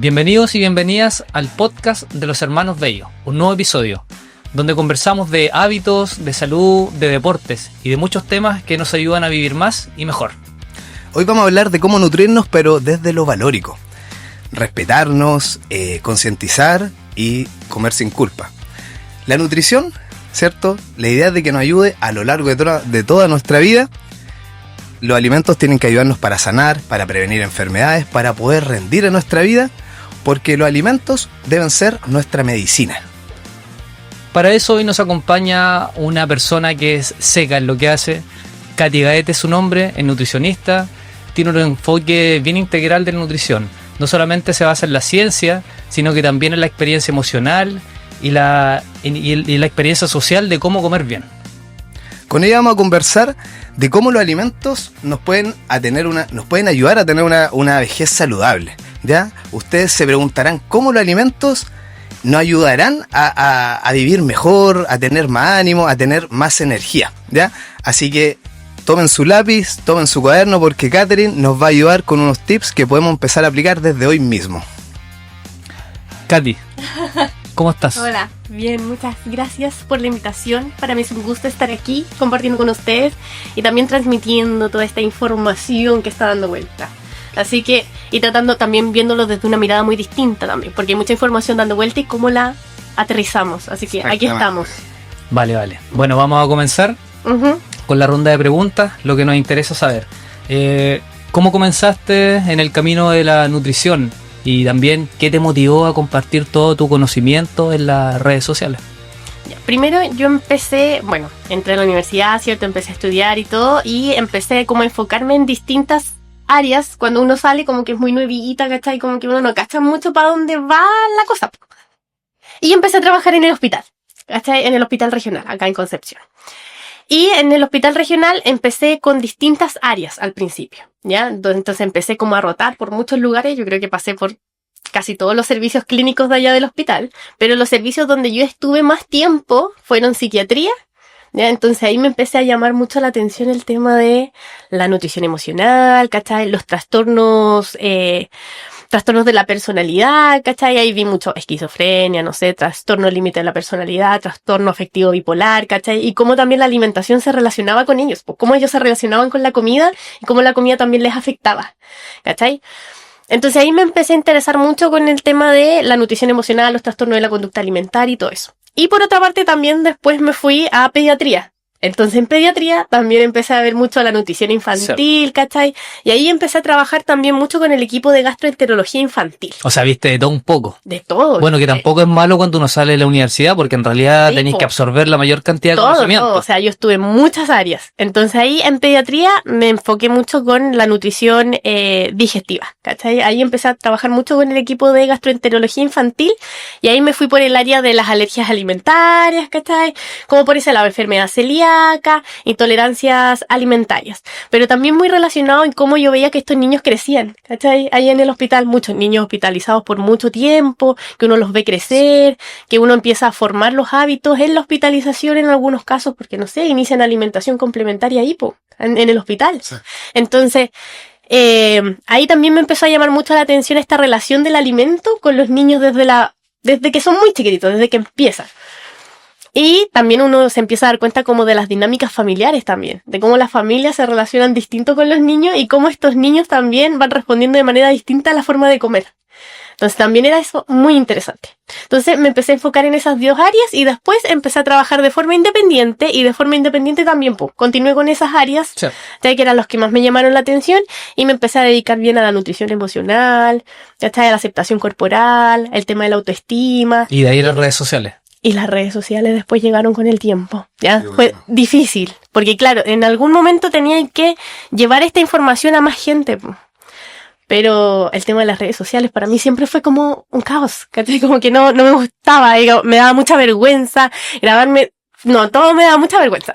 Bienvenidos y bienvenidas al podcast de los Hermanos Bello, un nuevo episodio, donde conversamos de hábitos, de salud, de deportes y de muchos temas que nos ayudan a vivir más y mejor. Hoy vamos a hablar de cómo nutrirnos, pero desde lo valórico. Respetarnos, concientizar y comer sin culpa. La nutrición, ¿cierto? La idea es de que nos ayude a lo largo de toda nuestra vida. Los alimentos tienen que ayudarnos para sanar, para prevenir enfermedades, para poder rendir en nuestra vida, porque los alimentos deben ser nuestra medicina. Para eso hoy nos acompaña una persona que es seca en lo que hace. Katy Gaete es su nombre, es nutricionista, tiene un enfoque bien integral de la nutrición. No solamente se basa en la ciencia, sino que también en la experiencia emocional y la experiencia social de cómo comer bien. Con ella vamos a conversar de cómo los alimentos nos pueden ayudar a tener una vejez saludable, ¿ya? Ustedes se preguntarán cómo los alimentos nos ayudarán a vivir mejor, a tener más ánimo, a tener más energía, ¿ya? Así que tomen su lápiz, tomen su cuaderno, porque Catherine nos va a ayudar con unos tips que podemos empezar a aplicar desde hoy mismo. Katy, ¿cómo estás? Hola, bien, muchas gracias por la invitación. Para mí es un gusto estar aquí compartiendo con ustedes y también transmitiendo toda esta información que está dando vuelta. Así que, y tratando también viéndolo desde una mirada muy distinta también, porque hay mucha información dando vuelta y cómo la aterrizamos. Así que aquí estamos. Vale. Bueno, vamos a comenzar con la ronda de preguntas, lo que nos interesa saber. ¿Cómo comenzaste en el camino de la nutrición? Y también, ¿qué te motivó a compartir todo tu conocimiento en las redes sociales? Primero yo entré a la universidad, ¿cierto? Empecé a estudiar y todo, y empecé como a enfocarme en distintas áreas. Cuando uno sale como que es muy nuevita, ¿cachai? Como que uno no cacha mucho para dónde va la cosa. Y empecé a trabajar en el hospital, ¿cachai? En el hospital regional, acá en Concepción. Y en el hospital regional empecé con distintas áreas al principio, ¿ya? Entonces empecé como a rotar por muchos lugares. Yo creo que pasé por casi todos los servicios clínicos de allá del hospital, pero los servicios donde yo estuve más tiempo fueron psiquiatría, ¿ya? Entonces ahí me empecé a llamar mucho la atención el tema de la nutrición emocional, ¿cachai? Los trastornos de la personalidad, ¿cachai? Ahí vi mucho esquizofrenia, trastorno límite de la personalidad, trastorno afectivo bipolar, ¿cachai? Y cómo también la alimentación se relacionaba con ellos, pues cómo ellos se relacionaban con la comida y cómo la comida también les afectaba, ¿cachai? Entonces ahí me empecé a interesar mucho con el tema de la nutrición emocional, los trastornos de la conducta alimentaria y todo eso. Y por otra parte también después me fui a pediatría. Entonces en pediatría también empecé a ver mucho la nutrición infantil, ¿cachai? Y ahí empecé a trabajar también mucho con el equipo de gastroenterología infantil. O sea, viste de todo un poco. De todo. Bueno, que tampoco es malo cuando uno sale de la universidad, porque en realidad sí, tenéis que absorber la mayor cantidad de conocimiento. Todo. O sea, yo estuve en muchas áreas. Entonces ahí en pediatría me enfoqué mucho con la nutrición digestiva, ¿cachai? Ahí empecé a trabajar mucho con el equipo de gastroenterología infantil y ahí me fui por el área de las alergias alimentarias, ¿cachai? Como por ese lado, enfermedad celíaca, intolerancias alimentarias, pero también muy relacionado en cómo yo veía que estos niños crecían, ¿cachai? Ahí en el hospital, muchos niños hospitalizados por mucho tiempo, que uno los ve crecer, que uno empieza a formar los hábitos en la hospitalización en algunos casos, porque inician alimentación complementaria ahí, en el hospital. Sí. Entonces, ahí también me empezó a llamar mucho la atención esta relación del alimento con los niños desde que son muy chiquititos, desde que empiezan. Y también uno se empieza a dar cuenta como de las dinámicas familiares también, de cómo las familias se relacionan distinto con los niños y cómo estos niños también van respondiendo de manera distinta a la forma de comer. Entonces también era eso muy interesante. Entonces me empecé a enfocar en esas dos áreas y después empecé a trabajar de forma independiente y de forma independiente también continué con esas áreas, sí, ya que eran los que más me llamaron la atención y me empecé a dedicar bien a la nutrición emocional, a la aceptación corporal, el tema de la autoestima. Y de ahí las redes sociales. Y las redes sociales después llegaron con el tiempo, ¿ya? Fue difícil, porque claro, en algún momento tenía que llevar esta información a más gente, pero el tema de las redes sociales para mí siempre fue como un caos, ¿cachai? Como que no me gustaba, me daba mucha vergüenza grabarme, todo me daba mucha vergüenza.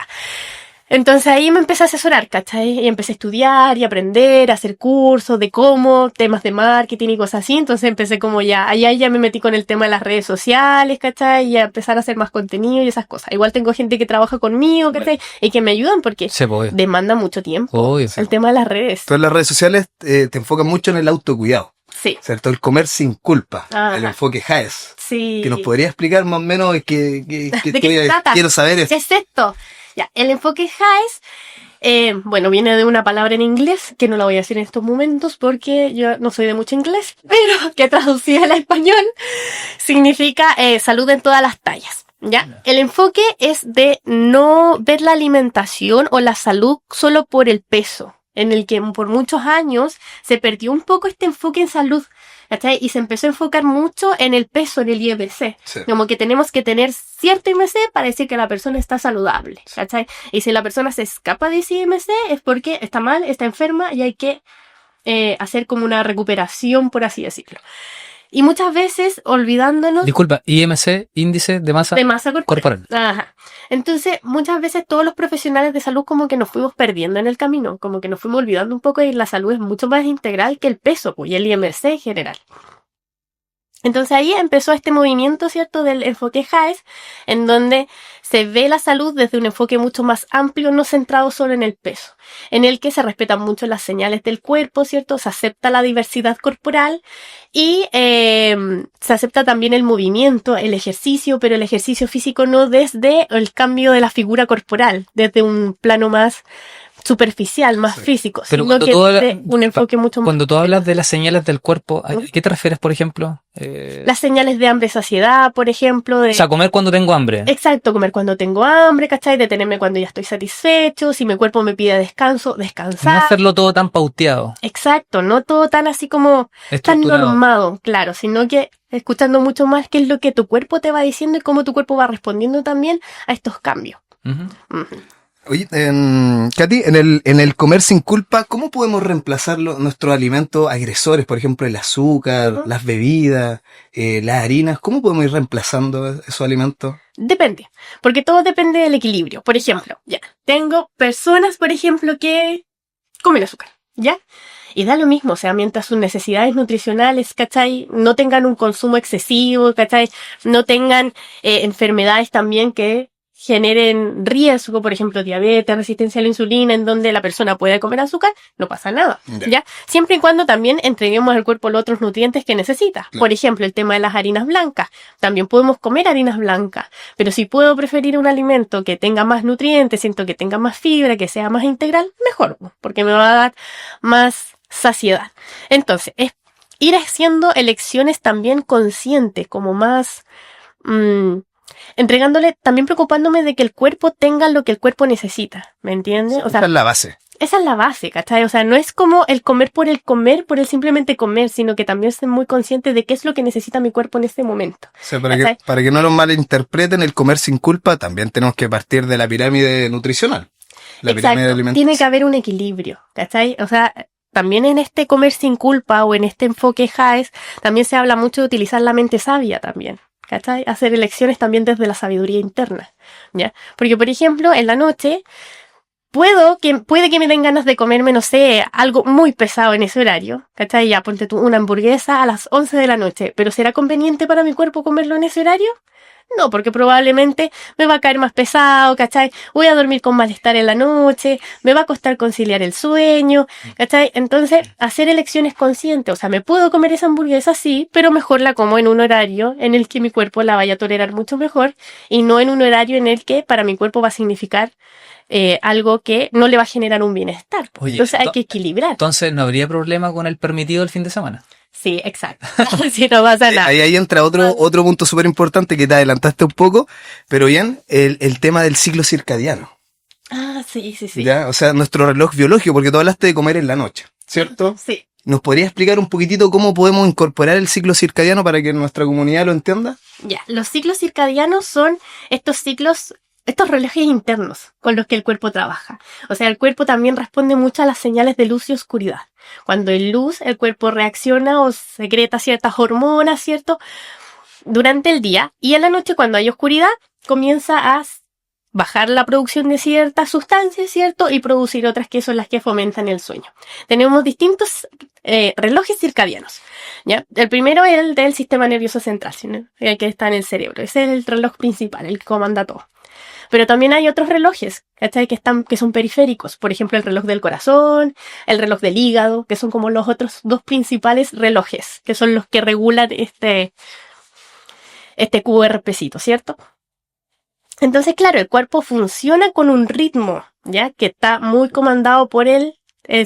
Entonces ahí me empecé a asesorar, ¿cachai? Y empecé a estudiar y aprender, a hacer cursos de cómo, temas de marketing y cosas así. Entonces empecé como allá ya me metí con el tema de las redes sociales, ¿cachai? Y a empezar a hacer más contenido y esas cosas. Igual tengo gente que trabaja conmigo, ¿cachai? Y que me ayudan porque demanda mucho tiempo. El tema de las redes. Todas las redes sociales te enfocan mucho en el autocuidado. Sí. ¿Cierto? El comer sin culpa, Ajá. el enfoque Haes. Sí. Que nos podría explicar más o menos ¿De qué se trata? quiero saber ¿Qué es esto? Ya, el enfoque Haes, bueno, viene de una palabra en inglés, que no la voy a decir en estos momentos porque yo no soy de mucho inglés, pero que traducida al español significa salud en todas las tallas. ¿Ya? El enfoque es de no ver la alimentación o la salud solo por el peso, en el que por muchos años se perdió un poco este enfoque en salud, ¿cachai? Y se empezó a enfocar mucho en el peso, en el IMC. Sí. Como que tenemos que tener cierto IMC para decir que la persona está saludable, ¿cachai? Y si la persona se escapa de ese IMC es porque está mal, está enferma y hay que hacer como una recuperación, por así decirlo. Y muchas veces olvidándonos Disculpa, IMC, índice de masa de masa corporal. Ajá. Entonces, muchas veces todos los profesionales de salud como que nos fuimos perdiendo en el camino, como que nos fuimos olvidando un poco y la salud es mucho más integral que el peso pues, y el IMC en general. Entonces ahí empezó este movimiento, ¿cierto?, del enfoque Haes, en donde se ve la salud desde un enfoque mucho más amplio, no centrado solo en el peso, en el que se respetan mucho las señales del cuerpo, ¿cierto?, se acepta la diversidad corporal y se acepta también el movimiento, el ejercicio, pero el ejercicio físico no desde el cambio de la figura corporal, desde un plano más superficial, más físico, Pero sino cuando que tú desde un enfoque mucho más... Cuando tú hablas de las señales del cuerpo, ¿a qué te refieres, por ejemplo? Las señales de hambre y saciedad, por ejemplo, de... O sea, comer cuando tengo hambre. Exacto, comer cuando tengo hambre, ¿cachai? Detenerme cuando ya estoy satisfecho, si mi cuerpo me pide descanso, No descansar. hacerlo todo tan pauteado, Exacto, no todo tan así como tan estructurado. normado, claro, sino que escuchando mucho más qué es lo que tu cuerpo te va diciendo y cómo tu cuerpo va respondiendo también a estos cambios. Ujú. Ujú. Oye, Katy, en el comer sin culpa, ¿cómo podemos reemplazarlo, nuestros alimentos agresores? Por ejemplo, el azúcar, las bebidas, las harinas. ¿Cómo podemos ir reemplazando esos alimentos? Depende, porque todo depende del equilibrio. Por ejemplo, ya, tengo personas, por ejemplo, que comen azúcar, ¿ya? Y da lo mismo, o sea, mientras sus necesidades nutricionales, ¿cachai? No tengan un consumo excesivo, ¿cachai? No tengan enfermedades también que generen riesgo, por ejemplo, diabetes, resistencia a la insulina, en donde la persona puede comer azúcar, no pasa nada, ¿ya? Siempre y cuando también entreguemos al cuerpo los otros nutrientes que necesita. Claro. Por ejemplo, el tema de las harinas blancas. También podemos comer harinas blancas, pero si puedo preferir un alimento que tenga más nutrientes, siento que tenga más fibra, que sea más integral, mejor, porque me va a dar más saciedad. Entonces, es ir haciendo elecciones también conscientes, como más... entregándole, también preocupándome de que el cuerpo tenga lo que el cuerpo necesita, ¿me entiendes? O sea, Esa es la base. esa es la base, ¿cachai? O sea, no es como el comer, por el simplemente comer, sino que también ser muy consciente de qué es lo que necesita mi cuerpo en este momento. O sea, ¿Cachai? para que no lo malinterpreten, el comer sin culpa, también tenemos que partir de la pirámide nutricional. La pirámide de Exacto, alimentos. tiene que haber un equilibrio, ¿cachai? O sea, también en este comer sin culpa o en este enfoque Haes, también se habla mucho de utilizar la mente sabia también. ¿Cachai? Hacer elecciones también desde la sabiduría interna, ¿ya? Porque, por ejemplo, en la noche, puede que me den ganas de comerme, no sé, algo muy pesado en ese horario, ¿cachai? Ya, ponte tú una hamburguesa a las 11 de la noche, pero ¿será conveniente para mi cuerpo comerlo en ese horario? No, porque probablemente me va a caer más pesado, ¿cachai? Voy a dormir con malestar en la noche, me va a costar conciliar el sueño, ¿cachai? Entonces, hacer elecciones conscientes, o sea, me puedo comer esa hamburguesa, sí, pero mejor la como en un horario en el que mi cuerpo la vaya a tolerar mucho mejor y no en un horario en el que para mi cuerpo va a significar algo que no le va a generar un bienestar. Oye, Entonces hay que equilibrar. Entonces no habría problema con el permitido el fin de semana. Sí, exacto. Si no pasa nada. Ahí entra otro punto súper importante que te adelantaste un poco, pero bien, el tema del ciclo circadiano. Ah, sí, sí, sí. ¿Ya? O sea, nuestro reloj biológico, porque tú hablaste de comer en la noche, ¿cierto? Sí. ¿Nos podría explicar un poquitito cómo podemos incorporar el ciclo circadiano para que nuestra comunidad lo entienda? Ya, los ciclos circadianos son estos ciclos, estos relojes internos con los que el cuerpo trabaja. O sea, el cuerpo también responde mucho a las señales de luz y oscuridad. Cuando hay luz, el cuerpo reacciona o secreta ciertas hormonas, ¿cierto? Durante el día. Y en la noche, cuando hay oscuridad, comienza a bajar la producción de ciertas sustancias, ¿cierto? Y producir otras que son las que fomentan el sueño. Tenemos distintos relojes circadianos, ¿ya? El primero es el del sistema nervioso central, ¿sí? El que está en el cerebro. Ese es el reloj principal, el que comanda todo. Pero también hay otros relojes, ¿cachai? Que son periféricos. Por ejemplo, el reloj del corazón, el reloj del hígado, que son como los otros dos principales relojes, que son los que regulan este QRPcito, ¿cierto? Entonces, claro, el cuerpo funciona con un ritmo, ¿ya? Que está muy comandado por el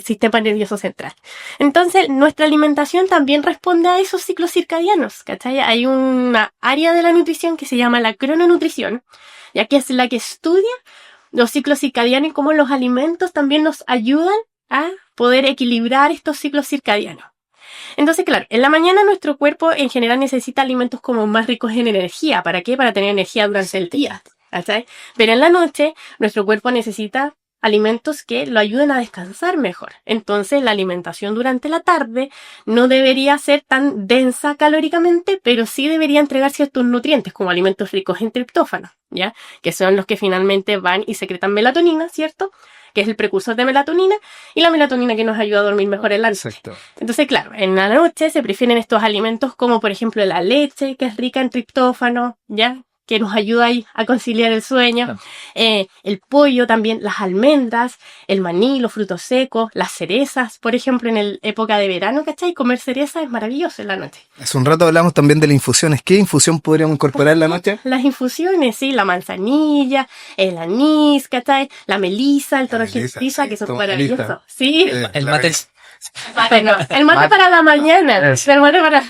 sistema nervioso central. Entonces, nuestra alimentación también responde a esos ciclos circadianos, ¿cachai? Hay una área de la nutrición que se llama la crononutrición, ya que es la que estudia los ciclos circadianos y cómo los alimentos también nos ayudan a poder equilibrar estos ciclos circadianos. Entonces, claro, en la mañana nuestro cuerpo en general necesita alimentos como más ricos en energía. ¿Para qué? Para tener energía durante el día, ¿cachai? Pero en la noche nuestro cuerpo necesita alimentos que lo ayuden a descansar mejor. Entonces, la alimentación durante la tarde no debería ser tan densa calóricamente, pero sí debería entregar ciertos nutrientes, como alimentos ricos en triptófano, ¿ya? Que son los que finalmente van y secretan melatonina, ¿cierto? Que es el precursor de melatonina, y la melatonina que nos ayuda a dormir mejor en la noche. Exacto. Entonces, claro, en la noche se prefieren estos alimentos como, por ejemplo, la leche, que es rica en triptófano, ¿ya? Que nos ayuda ahí a conciliar el sueño. Claro. El pollo también, las almendras, el maní, los frutos secos, las cerezas, por ejemplo, en la época de verano, ¿cachai? Comer cereza es maravilloso en la noche. Hace un rato hablamos también de las infusiones. ¿Qué infusión podríamos incorporar en la noche? Las infusiones, sí, la manzanilla, el anís, ¿cachai? La melisa, el toronjil-pisa, que son Toma, maravillosos. melisa. Sí. El mate, Bueno, el mate para la mañana. El mate para...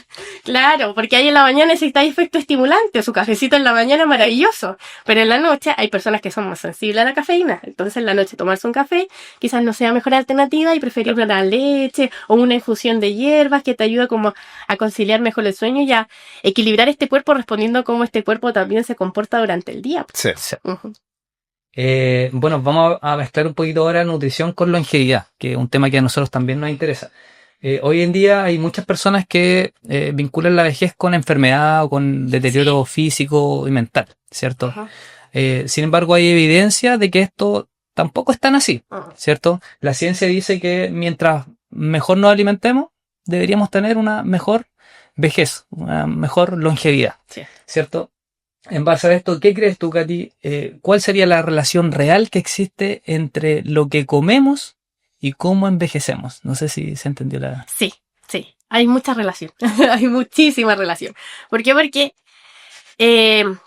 Claro, porque ahí en la mañana necesita efecto estimulante. Su cafecito en la mañana es maravilloso. Pero en la noche hay personas que son más sensibles a la cafeína. Entonces en la noche tomarse un café quizás no sea mejor alternativa y preferir una leche o una infusión de hierbas que te ayuda como a conciliar mejor el sueño y a equilibrar este cuerpo respondiendo a cómo este cuerpo también se comporta durante el día. Sí. Ujú. Bueno, vamos a mezclar un poquito ahora nutrición con longevidad, que es un tema que a nosotros también nos interesa. Hoy en día hay muchas personas que vinculan la vejez con enfermedad o con deterioro físico y mental, ¿cierto? Ajá. Sin embargo, hay evidencia de que esto tampoco es tan así, Ajá. ¿cierto? La ciencia dice que mientras mejor nos alimentemos, deberíamos tener una mejor vejez, una mejor longevidad, Sí. ¿cierto? En base a esto, ¿qué crees tú, Katy? ¿Cuál sería la relación real que existe entre lo que comemos y cómo envejecemos? No sé si se entendió la... Sí, sí. Hay mucha relación. Hay muchísima relación. ¿Por qué? Porque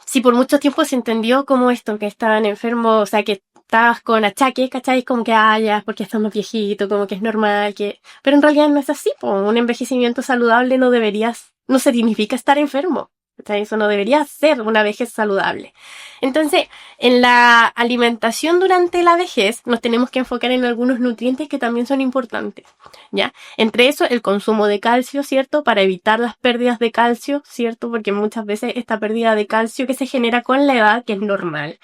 si por mucho tiempo se entendió como esto, que estaban enfermos, o sea, que estabas con achaques, ¿cachai? Como que ya, porque estamos viejitos, como que es normal, que... Pero en realidad no es así, po. Un envejecimiento saludable no significa estar enfermo. ¿Cachai? Eso no debería ser una vejez saludable. Entonces, en la alimentación durante la vejez nos tenemos que enfocar en algunos nutrientes que también son importantes, ¿ya? Entre eso, el consumo de calcio, ¿cierto? Para evitar las pérdidas de calcio, ¿cierto? Porque muchas veces esta pérdida de calcio que se genera con la edad, que es normal,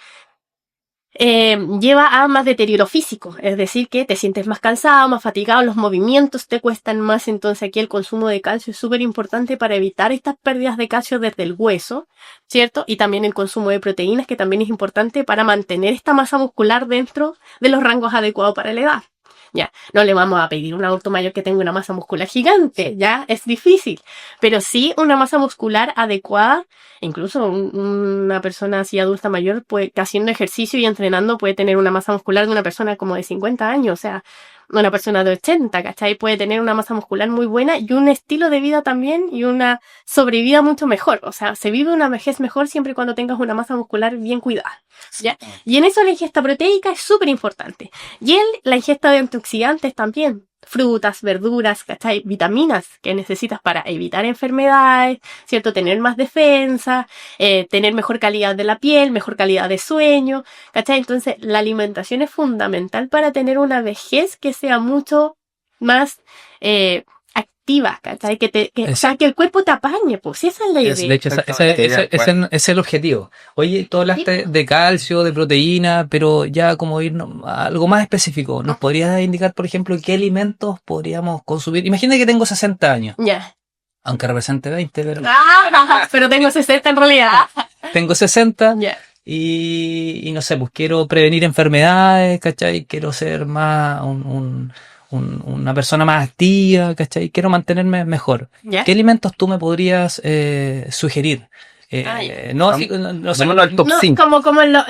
lleva a más deterioro físico, es decir, que te sientes más cansado, más fatigado, los movimientos te cuestan más, entonces aquí el consumo de calcio es súper importante para evitar estas pérdidas de calcio desde el hueso, ¿cierto? Y también el consumo de proteínas, que también es importante para mantener esta masa muscular dentro de los rangos adecuados para la edad. Ya, no le vamos a pedir a un adulto mayor que tenga una masa muscular gigante, ya, es difícil, pero sí una masa muscular adecuada. Incluso una persona así adulta mayor, que haciendo ejercicio y entrenando puede tener una masa muscular de una persona como de 50 años, o sea, una persona de 80, ¿cachai? Puede tener una masa muscular muy buena y un estilo de vida también y una sobrevida mucho mejor. O sea, se vive una vejez mejor siempre y cuando tengas una masa muscular bien cuidada, ¿ya? Y en eso la ingesta proteica es súper importante. Y la ingesta de antioxidantes también. Frutas, verduras, ¿cachai? Vitaminas que necesitas para evitar enfermedades, ¿cierto? Tener más defensa, tener mejor calidad de la piel, mejor calidad de sueño, ¿cachai? Entonces, la alimentación es fundamental para tener una vejez que sea mucho más activa, ¿cachai? O sea, que el cuerpo te apañe, pues esa es la idea. De hecho, ese es el objetivo. Oye, tú hablaste de calcio, de proteína, pero ya como ir a algo más específico, ¿nos podrías indicar, por ejemplo, qué alimentos podríamos consumir? Imagina que tengo 60 años, Ya. aunque represente 20, pero Pero tengo 60 en realidad. tengo 60 Ya. y no sé, pues quiero prevenir enfermedades, ¿cachai? Quiero ser más una persona más activa, ¿cachai? Quiero mantenerme mejor. Ya. ¿Qué alimentos tú me podrías sugerir No, así, no sé, Vámonos al top No, 5. como en los...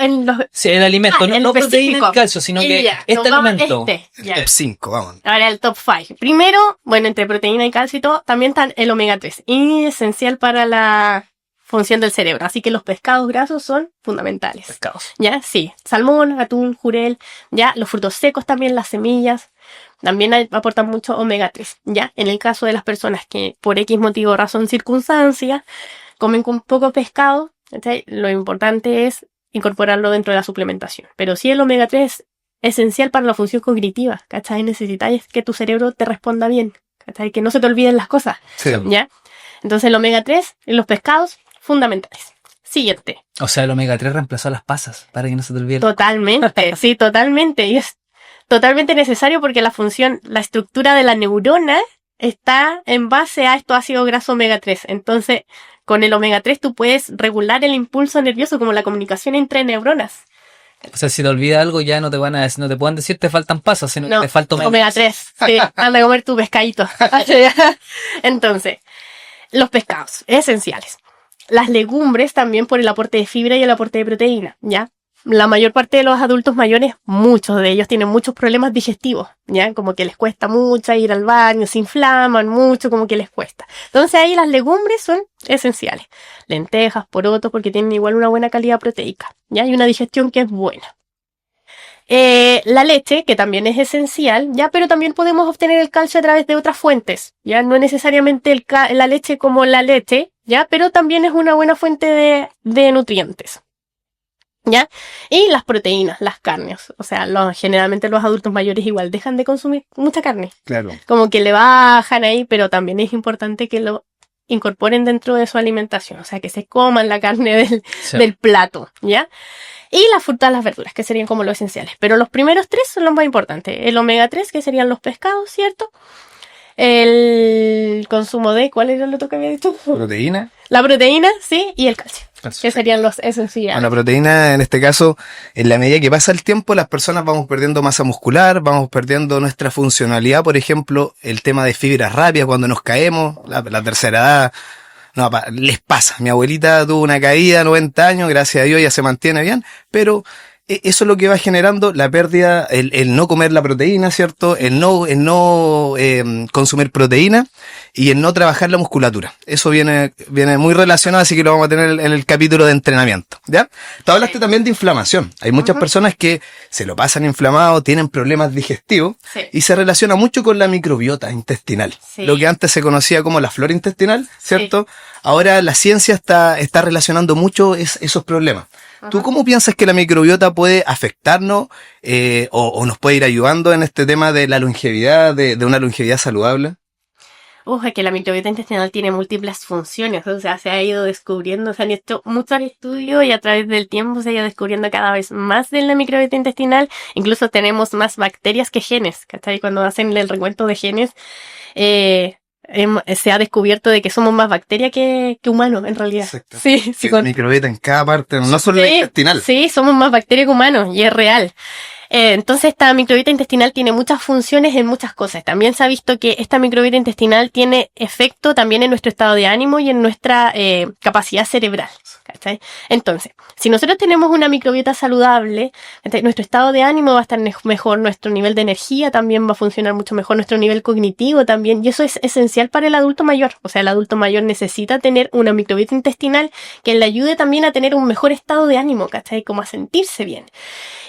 sí, el alimento, no, en no proteína específico. ni calcio, sino que Ya, este nos vamos a alimento. ya. Top 5, vamos. Ahora el top 5. Primero, bueno, entre proteína y calcio y todo, también está el omega 3. Y esencial para la función del cerebro. Así que los pescados grasos son fundamentales. Pescados. ¿Ya? Sí. Salmón, atún, jurel, ¿ya? Los frutos secos también, las semillas. También aportan mucho omega 3, ¿ya? En el caso de las personas que por X motivo, razón, circunstancia, comen con poco pescado, ¿sí? Lo importante es incorporarlo dentro de la suplementación. Pero sí el omega 3 es esencial para la función cognitiva, ¿cachai? Necesitáis que tu cerebro te responda bien, ¿cachai? Que no se te olviden las cosas, Sí. ¿ya? Entonces el omega 3 en los pescados, fundamentales. Siguiente. O sea, el omega 3 reemplazó a las pasas, para que no se te olvide. Totalmente, sí, totalmente. Y es totalmente necesario porque la estructura de la neurona está en base a estos ácidos grasos omega 3. Entonces, con el omega 3 tú puedes regular el impulso nervioso como la comunicación entre neuronas. O sea, si te olvida algo, ya no te van a decir, no te pueden decir te faltan pasas, sino No, que te falta omega 3. Sí, anda a comer tu pescadito. Entonces, los pescados, esenciales. Las legumbres también por el aporte de fibra y el aporte de proteína, ¿ya? La mayor parte de los adultos mayores, muchos de ellos tienen muchos problemas digestivos, ¿ya? Como que les cuesta mucho ir al baño, se inflaman mucho, como que les cuesta. Entonces ahí las legumbres son esenciales. Lentejas, porotos, porque tienen igual una buena calidad proteica, ¿ya? Y una digestión que es buena. La leche, que también es esencial, ¿ya? Pero también podemos obtener el calcio a través de otras fuentes, ¿ya? No es necesariamente la leche como la leche, ¿ya? Pero también es una buena fuente de nutrientes, ¿ya? Y las proteínas, las carnes. O sea, generalmente los adultos mayores igual dejan de consumir mucha carne. Claro. Como que le bajan ahí, pero también es importante que lo incorporen dentro de su alimentación. O sea, que se coman la carne Sí. del plato, ¿ya? Y las frutas, las verduras, que serían como los esenciales. Pero los primeros tres son los más importantes. El omega 3, que serían los pescados, ¿cierto? El consumo de... ¿Cuál era el otro que había dicho? Proteína. La proteína, sí, y el calcio. Calcio. Que serían los esenciales. Bueno, la proteína, en este caso, en la medida que pasa el tiempo, las personas vamos perdiendo masa muscular, vamos perdiendo nuestra funcionalidad. Por ejemplo, el tema de fibras rápidas, cuando nos caemos, la tercera edad, no, les pasa. Mi abuelita tuvo una caída, 90 años, gracias a Dios ya se mantiene bien, pero eso es lo que va generando la pérdida, el no comer la proteína, ¿cierto? El no consumir proteína y el no trabajar la musculatura. Eso viene muy relacionado, así que lo vamos a tener en el capítulo de entrenamiento, ¿ya? Tú hablaste también de inflamación. Hay muchas personas que se lo pasan inflamados, tienen problemas digestivos Sí. y se relaciona mucho con la microbiota intestinal. Sí. Lo que antes se conocía como la flora intestinal, ¿cierto? Ahora la ciencia está relacionando mucho esos problemas. ¿Tú cómo piensas que la microbiota puede afectarnos o nos puede ir ayudando en este tema de la longevidad, de una longevidad saludable? Es que la microbiota intestinal tiene múltiples funciones, o sea, se ha ido descubriendo, se han hecho muchos estudios y a través del tiempo se ha ido descubriendo cada vez más de la microbiota intestinal. Incluso tenemos más bacterias que genes, ¿cachai? Cuando hacen el recuento de genes, se ha descubierto de que somos más bacterias que humanos, en realidad. Exacto. Sí, sí. Microbiota en cada parte, no solo la intestinal. Sí, somos más bacterias que humanos, y es real. Entonces esta microbiota intestinal tiene muchas funciones en muchas cosas. También se ha visto que esta microbiota intestinal tiene efecto también en nuestro estado de ánimo y en nuestra capacidad cerebral, ¿cachai? Entonces, si nosotros tenemos una microbiota saludable, nuestro estado de ánimo va a estar mejor, nuestro nivel de energía también va a funcionar mucho mejor, nuestro nivel cognitivo también, y eso es esencial para el adulto mayor. O sea, el adulto mayor necesita tener una microbiota intestinal que le ayude también a tener un mejor estado de ánimo, ¿cachai? Como a sentirse bien.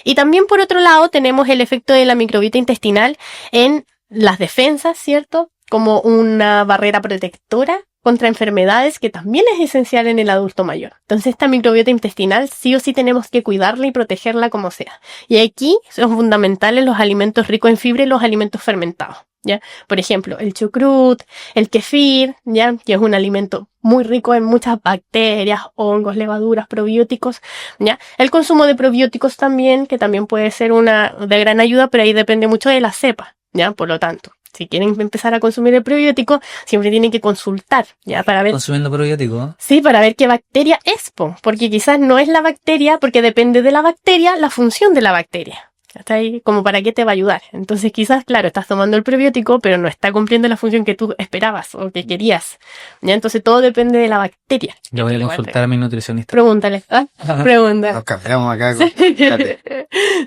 Y también, por otro lado, tenemos el efecto de la microbiota intestinal en las defensas, ¿cierto? Como una barrera protectora contra enfermedades, que también es esencial en el adulto mayor. Entonces, esta microbiota intestinal sí o sí tenemos que cuidarla y protegerla como sea. Y aquí son fundamentales los alimentos ricos en fibra y los alimentos fermentados, ¿ya? Por ejemplo, el chucrut, el kefir, ¿ya? Que es un alimento muy rico en muchas bacterias, hongos, levaduras, probióticos, ¿ya? El consumo de probióticos también, que también puede ser de gran ayuda, pero ahí depende mucho de la cepa, ¿ya? Por lo tanto, si quieren empezar a consumir el probiótico, siempre tienen que consultar, ¿ya? Para ver. Consumiendo probióticos. Sí, para ver qué bacteria es, porque quizás no es la bacteria, porque depende de la bacteria, la función de la bacteria. ¿Cachai? Como para qué te va a ayudar. Entonces quizás, claro, estás tomando el prebiótico, pero no está cumpliendo la función que tú esperabas o que querías. ¿Ya? Entonces todo depende de la bacteria. Yo voy a consultar a mi nutricionista. Pregúntale. ¿Ah? Pregunta. Nos cambiamos acá. Fíjate.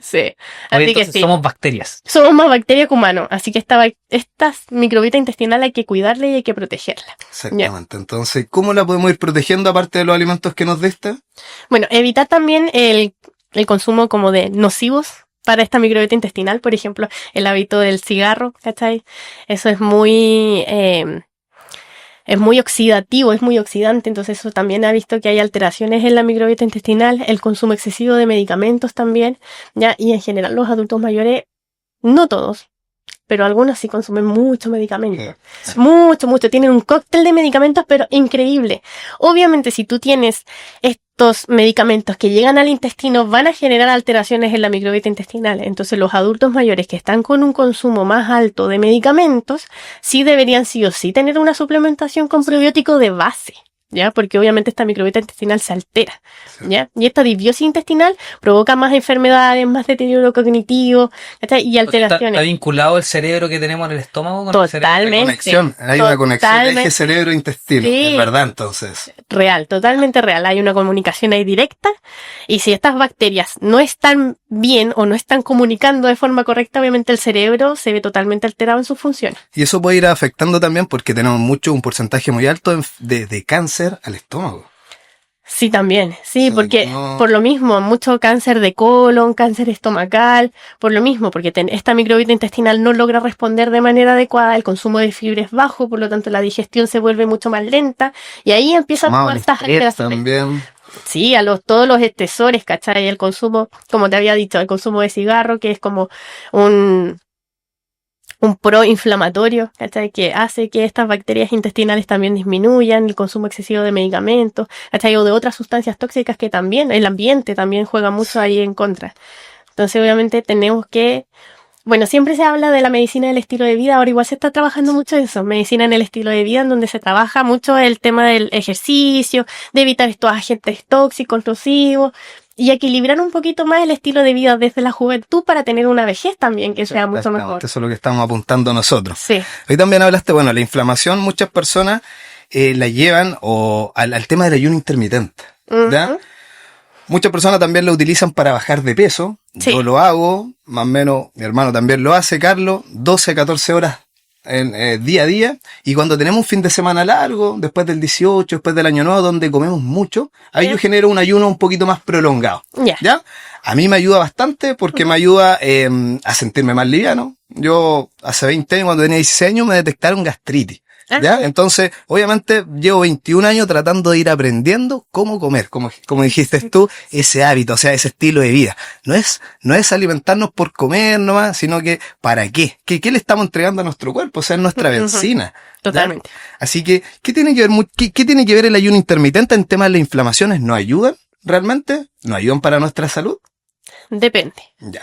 Sí. Oye, Así que entonces sí. somos bacterias. Somos más bacterias que humanos. Así que esta microbiota intestinal hay que cuidarla y hay que protegerla. Exactamente. Entonces, ¿cómo la podemos ir protegiendo aparte de los alimentos que nos diste? Bueno, evitar también el consumo como de nocivos para esta microbiota intestinal, por ejemplo, el hábito del cigarro, ¿cachai? Eso es muy oxidativo, es muy oxidante, entonces eso también ha visto que hay alteraciones en la microbiota intestinal, el consumo excesivo de medicamentos también, ¿ya? Y en general los adultos mayores, no todos, pero algunos sí consumen mucho medicamento. Mucho, tienen un cóctel de medicamentos, pero increíble. Obviamente, si tú tienes estos medicamentos que llegan al intestino, van a generar alteraciones en la microbiota intestinal. Entonces, los adultos mayores que están con un consumo más alto de medicamentos, sí deberían sí o sí tener una suplementación con probiótico de base. ¿Ya? Porque obviamente esta microbiota intestinal se altera, ¿ya? Y esta disbiosis intestinal provoca más enfermedades, más deterioro cognitivo, ¿cachai? Y alteraciones. ¿Está vinculado el cerebro que tenemos en el estómago con Totalmente. Hay una conexión de eje cerebro-intestino, sí. Es verdad, entonces. Real, totalmente real. Hay una comunicación ahí directa, y si estas bacterias no están bien o no están comunicando de forma correcta, obviamente el cerebro se ve totalmente alterado en sus funciones. Y eso puede ir afectando también porque tenemos un porcentaje muy alto de cáncer al estómago. Sí, también, sí, porque por lo mismo, mucho cáncer de colon, cáncer estomacal, por lo mismo, porque esta microbiota intestinal no logra responder de manera adecuada, el consumo de fibra es bajo, por lo tanto la digestión se vuelve mucho más lenta, y ahí empiezan todas estas alteraciones. También. Sí, todos los estresores, ¿cachai? El consumo, como te había dicho, el consumo de cigarro, que es como un proinflamatorio, ¿cachai? Que hace que estas bacterias intestinales también disminuyan, el consumo excesivo de medicamentos, ¿cachai? O de otras sustancias tóxicas que también, el ambiente también juega mucho ahí en contra. Entonces, obviamente, tenemos que, bueno, siempre se habla de la medicina del estilo de vida, ahora igual se está trabajando mucho eso, medicina en el estilo de vida, en donde se trabaja mucho el tema del ejercicio, de evitar estos agentes tóxicos, nocivos, y equilibrar un poquito más el estilo de vida desde la juventud para tener una vejez también que sea mucho mejor. Eso es lo que estamos apuntando nosotros. Sí. Hoy también hablaste, bueno, la inflamación, muchas personas la llevan al tema del ayuno intermitente, ¿ya? Uh-huh. Muchas personas también lo utilizan para bajar de peso. Sí. Yo lo hago, más o menos, mi hermano también lo hace, Carlos, 12, 14 horas día a día, y cuando tenemos un fin de semana largo, después del 18, después del año nuevo, donde comemos mucho, ahí yo genero un ayuno un poquito más prolongado. ¿Ya? A mí me ayuda bastante porque me ayuda a sentirme más liviano. Yo hace 20 años, cuando tenía 16 años, me detectaron gastritis. ¿Ya? Entonces, obviamente, llevo 21 años tratando de ir aprendiendo cómo comer, como dijiste tú, ese hábito, o sea, ese estilo de vida. No es alimentarnos por comer nomás, sino que, ¿para qué? ¿Qué le estamos entregando a nuestro cuerpo? O sea, es nuestra benzina. Totalmente. ¿Ya? Así que, ¿qué tiene que ver el ayuno intermitente en temas de las inflamaciones? ¿Nos ayudan realmente? ¿Nos ayudan para nuestra salud? Depende. Ya.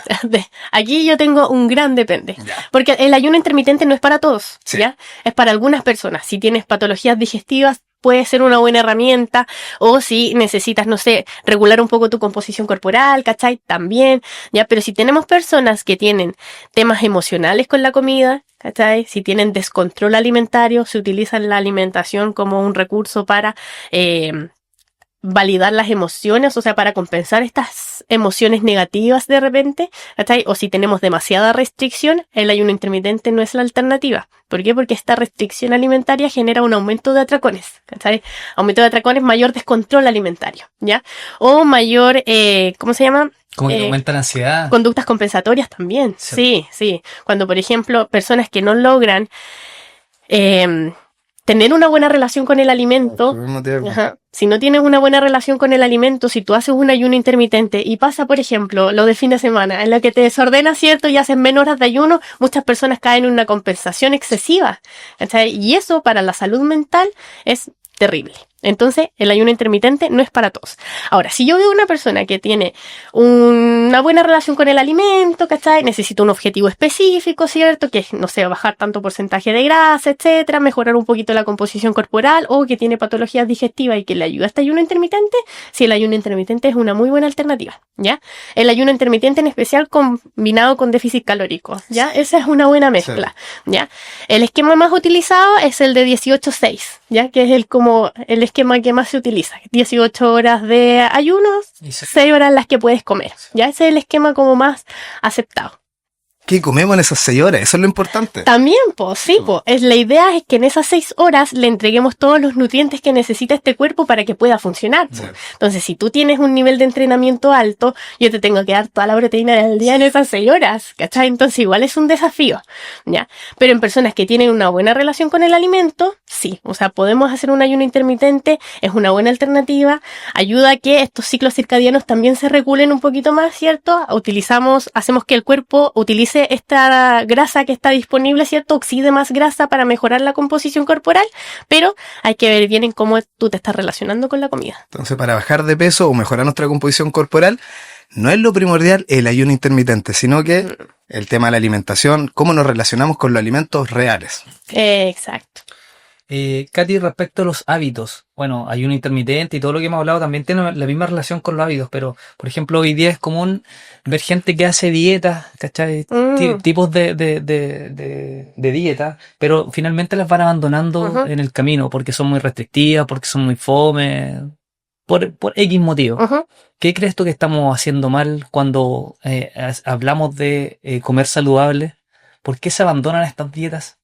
Aquí yo tengo un gran depende. Ya. Porque el ayuno intermitente no es para todos, sí. ¿Ya? Es para algunas personas. Si tienes patologías digestivas, puede ser una buena herramienta. O si necesitas, no sé, regular un poco tu composición corporal, ¿cachai? También, ¿ya? Pero si tenemos personas que tienen temas emocionales con la comida, ¿cachai? Si tienen descontrol alimentario, se utilizan la alimentación como un recurso para validar las emociones, o sea, para compensar estas emociones negativas de repente, ¿cachai? O si tenemos demasiada restricción, el ayuno intermitente no es la alternativa. ¿Por qué? Porque esta restricción alimentaria genera un aumento de atracones, ¿cachai? Aumento de atracones, mayor descontrol alimentario, ¿ya? O mayor, ¿cómo se llama? Como que aumenta la ansiedad. Conductas compensatorias también, sí. Cuando, por ejemplo, personas que no logran tener una buena relación con el alimento, si no tienes una buena relación con el alimento, si tú haces un ayuno intermitente y pasa, por ejemplo, lo de fin de semana, en la que te desordenas, ¿cierto? Y haces menos horas de ayuno, muchas personas caen en una compensación excesiva, ¿cachai? Y eso para la salud mental es terrible. Entonces, el ayuno intermitente no es para todos. Ahora, si yo veo una persona que tiene una buena relación con el alimento, ¿cachai? Necesita un objetivo específico, ¿cierto? Que es, no sé, bajar tanto porcentaje de grasa, etcétera, mejorar un poquito la composición corporal, o que tiene patologías digestivas y que le ayuda este ayuno intermitente, sí, el ayuno intermitente es una muy buena alternativa, ¿ya? El ayuno intermitente en especial combinado con déficit calórico, ¿ya? Esa es una buena mezcla, ¿ya? El esquema más utilizado es el de 18-6, ¿ya? Que es el esquema que más se utiliza. 18 horas de ayunos, 6 horas las que puedes comer. Ya ese es el esquema como más aceptado. ¿Qué comemos en esas 6 horas? Eso es lo importante. También, pues, sí, pues. La idea es que en esas 6 horas le entreguemos todos los nutrientes que necesita este cuerpo para que pueda funcionar. Sí. Entonces, si tú tienes un nivel de entrenamiento alto, yo te tengo que dar toda la proteína del día en esas 6 horas, ¿cachai? Entonces, igual es un desafío, ¿ya? Pero en personas que tienen una buena relación con el alimento, sí. O sea, podemos hacer un ayuno intermitente, es una buena alternativa, ayuda a que estos ciclos circadianos también se regulen un poquito más, ¿cierto? Hacemos que el cuerpo utilice esta grasa que está disponible, ¿cierto? Oxide más grasa para mejorar la composición corporal, pero hay que ver bien en cómo tú te estás relacionando con la comida. Entonces, para bajar de peso o mejorar nuestra composición corporal, no es lo primordial el ayuno intermitente, sino que el tema de la alimentación, cómo nos relacionamos con los alimentos reales. Exacto. Katy, respecto a los hábitos, bueno, ayuno intermitente y todo lo que hemos hablado también tiene la misma relación con los hábitos, pero por ejemplo hoy día es común ver gente que hace dietas, ¿cachai? Tipos de dieta, pero finalmente las van abandonando en el camino porque son muy restrictivas, porque son muy fome, por X motivo. ¿Qué crees tú que estamos haciendo mal cuando hablamos de comer saludable? ¿Por qué se abandonan estas dietas?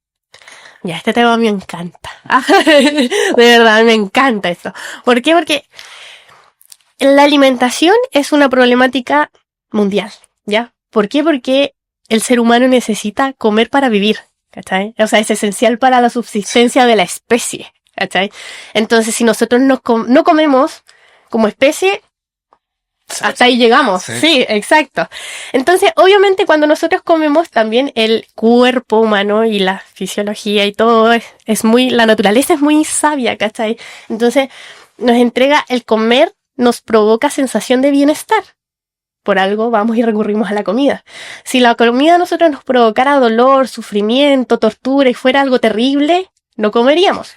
Ya, este tema me encanta. De verdad, me encanta esto. ¿Por qué? Porque la alimentación es una problemática mundial, ¿ya? ¿Por qué? Porque el ser humano necesita comer para vivir, ¿cachai? O sea, es esencial para la subsistencia de la especie, ¿cachai? Entonces, si nosotros no comemos como especie, hasta ahí llegamos. Sí, exacto. Entonces, obviamente, cuando nosotros comemos, también el cuerpo humano y la fisiología y todo la naturaleza es muy sabia, ¿cachai? Entonces, nos entrega el comer, nos provoca sensación de bienestar. Por algo vamos y recurrimos a la comida. Si la comida a nosotros nos provocara dolor, sufrimiento, tortura y fuera algo terrible, no comeríamos.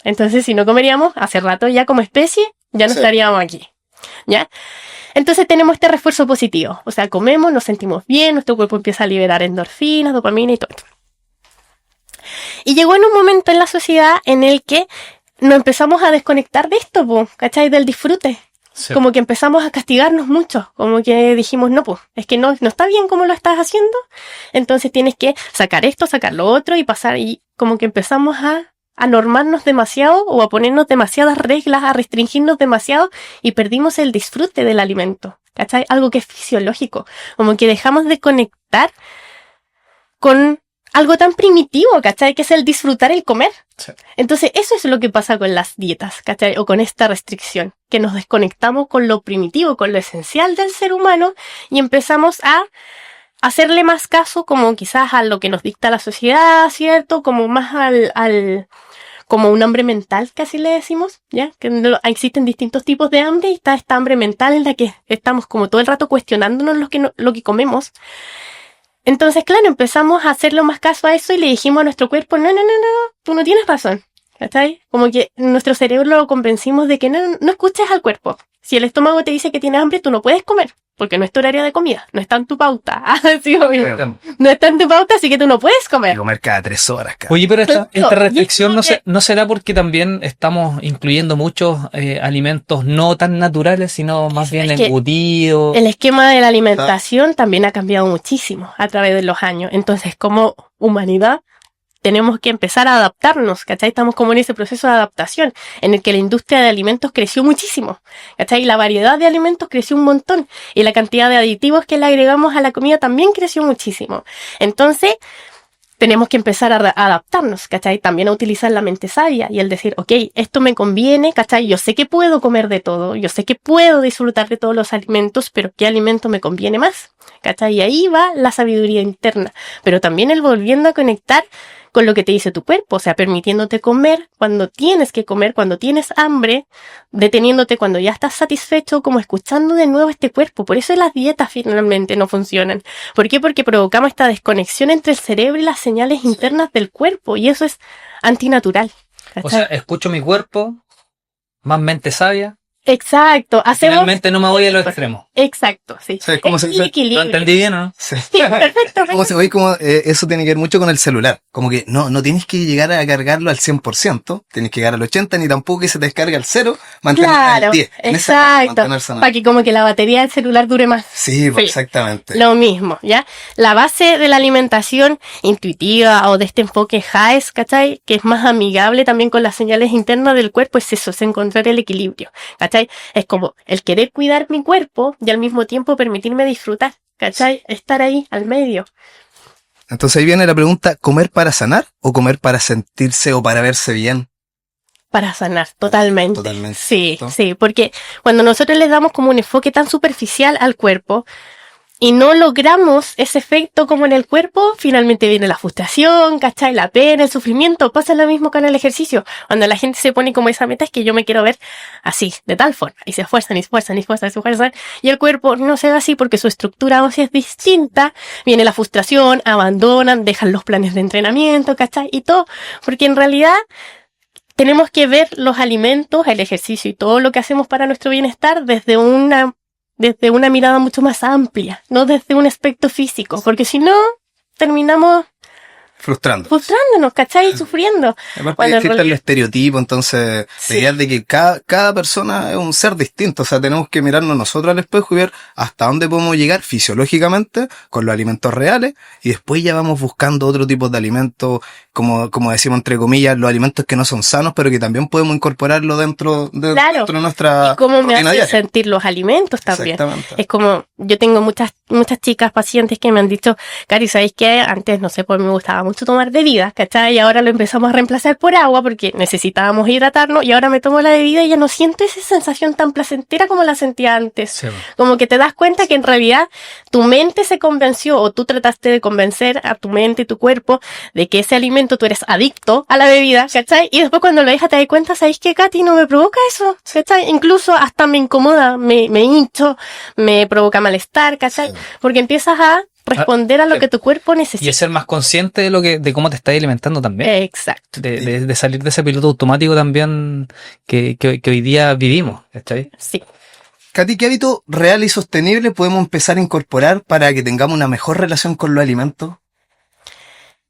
Entonces, si no comeríamos, hace rato ya como especie, ya no estaríamos aquí. ¿Ya? Entonces tenemos este refuerzo positivo. O sea, comemos, nos sentimos bien, nuestro cuerpo empieza a liberar endorfinas, dopamina y todo esto. Y llegó en un momento en la sociedad en el que nos empezamos a desconectar de esto, ¿cachai? Del disfrute. Sí. Como que empezamos a castigarnos mucho. Como que dijimos, no, pues, es que no está bien como lo estás haciendo. Entonces tienes que sacar esto, sacar lo otro y pasar. Y como que empezamos a normarnos demasiado o a ponernos demasiadas reglas, a restringirnos demasiado y perdimos el disfrute del alimento, ¿cachai? Algo que es fisiológico, como que dejamos de conectar con algo tan primitivo, ¿cachai? Que es el disfrutar el comer. Sí. Entonces eso es lo que pasa con las dietas, ¿cachai? O con esta restricción, que nos desconectamos con lo primitivo, con lo esencial del ser humano y empezamos a hacerle más caso como quizás a lo que nos dicta la sociedad, ¿cierto? Como más como un hambre mental, que así le decimos, ¿ya? Que existen distintos tipos de hambre y está esta hambre mental en la que estamos como todo el rato cuestionándonos lo que comemos. Entonces, claro, empezamos a hacerle más caso a eso y le dijimos a nuestro cuerpo, no, tú no tienes razón, ¿cachai? Como que nuestro cerebro lo convencimos de que no escuches al cuerpo. Si el estómago te dice que tienes hambre, tú no puedes comer. Porque no es tu horario de comida, no está en tu pauta. Sí, obvio. No está en tu pauta, así que tú no puedes comer. Comer cada 3 horas. Oye, pero esta restricción no será porque también estamos incluyendo muchos alimentos no tan naturales, sino más bien embutidos. El esquema de la alimentación también ha cambiado muchísimo a través de los años. Entonces, como humanidad, tenemos que empezar a adaptarnos, ¿cachai? Estamos como en ese proceso de adaptación, en el que la industria de alimentos creció muchísimo, ¿cachai? La variedad de alimentos creció un montón, y la cantidad de aditivos que le agregamos a la comida también creció muchísimo. Entonces, tenemos que empezar a adaptarnos, ¿cachai? También a utilizar la mente sabia, y el decir, ok, esto me conviene, ¿cachai? Yo sé que puedo comer de todo, yo sé que puedo disfrutar de todos los alimentos, pero ¿qué alimento me conviene más? ¿Cachai? Y ahí va la sabiduría interna, pero también el volviendo a conectar con lo que te dice tu cuerpo, o sea, permitiéndote comer cuando tienes que comer, cuando tienes hambre, deteniéndote cuando ya estás satisfecho, como escuchando de nuevo este cuerpo. Por eso las dietas finalmente no funcionan. ¿Por qué? Porque provocamos esta desconexión entre el cerebro y las señales internas del cuerpo, y eso es antinatural. ¿Cachai? O sea, escucho mi cuerpo, más mente sabia. Exacto, hacemos... Finalmente no me voy a los extremos. Exacto, sí. ¿Sabes cómo se dice? ¿Lo Equilibrio. entendí bien o no? Sí. Sí, perfecto. Como se ve, como eso tiene que ver mucho con el celular. Como que no tienes que llegar a cargarlo al 100%, tienes que llegar al 80%, ni tampoco que se te descargue al 0, mantener Claro, al 10. En esa, exacto. mantenerse en el- Para que como que la batería del celular dure más. Sí, Sí. exactamente. Lo mismo, ¿ya? La base de la alimentación intuitiva o de este enfoque HAES, ¿cachai? Que es más amigable también con las señales internas del cuerpo, es eso, es encontrar el equilibrio, ¿cachai? Es como el querer cuidar mi cuerpo y al mismo tiempo permitirme disfrutar, ¿cachai? Estar ahí, al medio. Entonces ahí viene la pregunta, ¿comer para sanar o comer para sentirse o para verse bien? Para sanar, totalmente. Totalmente, Sí, ¿cierto? sí, porque cuando nosotros le damos como un enfoque tan superficial al cuerpo y no logramos ese efecto como en el cuerpo, finalmente viene la frustración, ¿cachai? La pena, el sufrimiento. Pasa lo mismo con el ejercicio. Cuando la gente se pone como esa meta es que yo me quiero ver así, de tal forma. Y se esfuerzan, y se esfuerzan, y se esfuerzan, y se esfuerzan. Y el cuerpo no se ve así porque su estructura ósea es distinta. Viene la frustración, abandonan, dejan los planes de entrenamiento, ¿cachai? Y todo. Porque en realidad tenemos que ver los alimentos, el ejercicio y todo lo que hacemos para nuestro bienestar desde una mirada mucho más amplia, no desde un aspecto físico, porque si no, terminamos Frustrando. frustrándonos, ¿cachai? Y sufriendo. Aparte Cuando en existe el realidad- estereotipo, entonces Sí. la idea es de que cada persona es un ser distinto, o sea, tenemos que mirarnos nosotros al espejo y ver hasta dónde podemos llegar fisiológicamente con los alimentos reales y después ya vamos buscando otro tipo de alimentos, como decimos entre comillas, los alimentos que no son sanos, pero que también podemos incorporarlo dentro Claro. dentro de nuestra Y cómo me rutina hace diaria. sentir los alimentos también. Exactamente. Es como, yo tengo muchas chicas, pacientes que me han dicho, Cari, ¿sabéis qué? Antes, no sé, pues me gustaba mucho tomar bebidas, ¿cachai? Y ahora lo empezamos a reemplazar por agua porque necesitábamos hidratarnos y ahora me tomo la bebida y ya no siento esa sensación tan placentera como la sentía antes. Sí, bueno. Como que te das cuenta que en realidad tu mente se convenció o tú trataste de convencer a tu mente y tu cuerpo de que ese alimento tú eres adicto a la bebida, ¿cachai? Y después cuando lo dejas te das cuenta, ¿sabéis qué, Katy? No me provoca eso, ¿cachai? Incluso hasta me incomoda, me hincho, me provoca malestar, ¿cachai? Sí. Porque empiezas a responder a lo que tu cuerpo Y necesita. es ser más consciente de cómo te estás alimentando también. Exacto, De salir de ese piloto automático también que hoy día vivimos, ¿cachai? sí. Katy, ¿qué hábito real y sostenible podemos empezar a incorporar para que tengamos una mejor relación con los alimentos?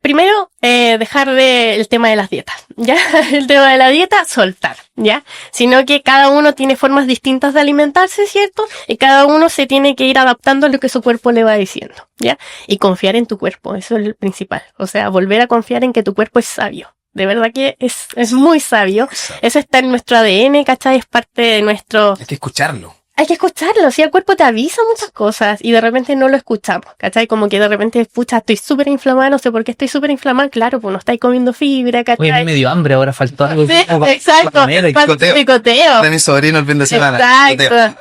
Primero, dejar el tema de las dietas, ¿ya? El tema de la dieta, soltar, ¿ya? Sino que cada uno tiene formas distintas de alimentarse, ¿cierto? Y cada uno se tiene que ir adaptando a lo que su cuerpo le va diciendo, ¿ya? Y confiar en tu cuerpo, eso es el principal. O sea, volver a confiar en que tu cuerpo es sabio. De verdad que es muy sabio. Eso está en nuestro ADN, ¿cachai? Es parte de nuestro... Hay que escucharlo. Hay que escucharlo, si el cuerpo te avisa muchas cosas y de repente no lo escuchamos, ¿cachai? Como que de repente, pucha, estoy súper inflamada, no sé por qué estoy súper inflamada, claro, pues no estáis comiendo fibra, Oye, a mí ¿cachai? me dio hambre, ahora faltó algo. Sí, Como para exacto, comer y- falta picoteo. picoteo. De mi sobrino el fin de semana. Exacto.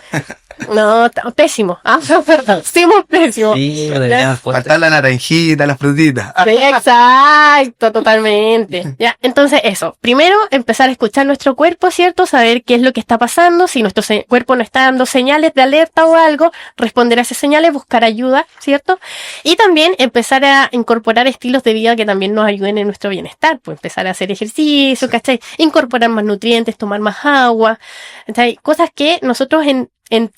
No, pésimo. Ah, perdón, estamos pésimo. Sí, deberíamos poder- Faltar la naranjita, las frutitas. Sí, exacto, totalmente. Ya, entonces eso. Primero, empezar a escuchar nuestro cuerpo, ¿cierto? Saber qué es lo que está pasando. Si nuestro cuerpo no está dando señales de alerta o algo, responder a esas señales, buscar ayuda, ¿cierto? Y también empezar a incorporar estilos de vida que también nos ayuden en nuestro bienestar. Pues empezar a hacer ejercicio, ¿cachai? Incorporar más nutrientes, tomar más agua, ¿cachai? Cosas que nosotros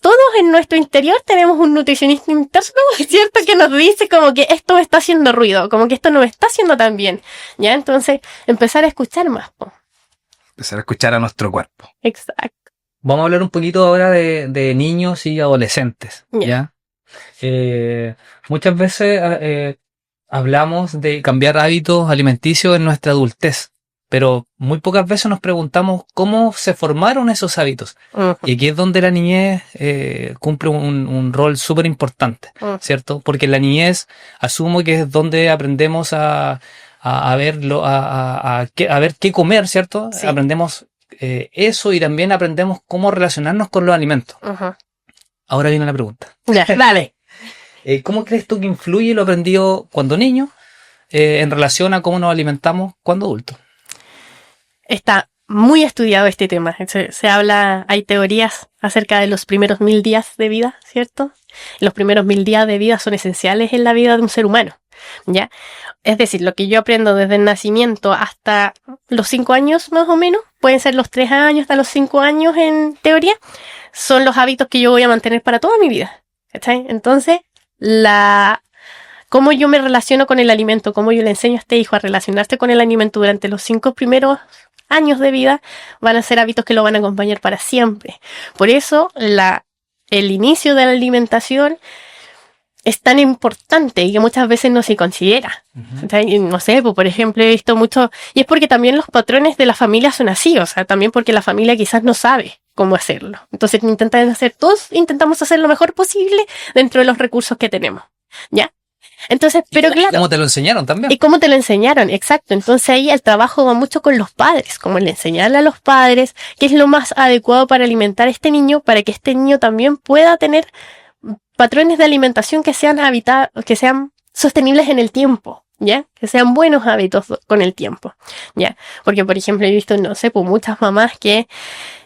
todos en nuestro interior tenemos un nutricionista interno, ¿cierto? Que nos dice como que esto me está haciendo ruido, como que esto no me está haciendo tan bien, ¿ya? Entonces, empezar a escuchar más, po. Empezar a escuchar a nuestro cuerpo. Exacto. Vamos a hablar un poquito ahora de niños y adolescentes, Ya. ¿ya? Muchas veces hablamos de cambiar hábitos alimenticios en nuestra adultez, pero muy pocas veces nos preguntamos cómo se formaron esos hábitos. Ujú, Y aquí es donde la niñez cumple un rol súper importante, ujú. ¿cierto? Porque en la niñez asumo que es donde aprendemos a verlo, a ver qué comer, ¿cierto? Sí. Aprendemos eso y también aprendemos cómo relacionarnos con los alimentos. Ujú. Ahora viene la pregunta. Ya, dale. ¿Cómo crees tú que influye lo aprendido cuando niño en relación a cómo nos alimentamos cuando adultos. Está muy estudiado este tema. Se habla, hay teorías acerca de los primeros 1000 días de vida, ¿cierto? Los primeros 1000 días de vida son esenciales en la vida de un ser humano, ¿ya? Es decir, lo que yo aprendo desde el nacimiento hasta los 5 años más o menos, pueden ser los 3 años hasta los 5 años en teoría, son los hábitos que yo voy a mantener para toda mi vida, ¿cachai? Entonces, cómo yo me relaciono con el alimento, cómo yo le enseño a este hijo a relacionarse con el alimento durante los 5 primeros años de vida, van a ser hábitos que lo van a acompañar para siempre. Por eso, el inicio de la alimentación es tan importante y que muchas veces no se considera. Uh-huh. No sé, pues, por ejemplo, he visto mucho, y es porque también los patrones de la familia son así, o sea, también porque la familia quizás no sabe cómo hacerlo. Entonces todos intentamos hacer lo mejor posible dentro de los recursos que tenemos, ¿ya? Entonces, pero claro. ¿Cómo te lo enseñaron también? Y cómo te lo enseñaron, exacto. Entonces ahí el trabajo va mucho con los padres, como el enseñarle a los padres qué es lo más adecuado para alimentar a este niño, para que este niño también pueda tener patrones de alimentación que sean sostenibles en el tiempo, ¿ya? Que sean buenos hábitos con el tiempo, ¿ya? Porque, por ejemplo, he visto, no sé, pues muchas mamás que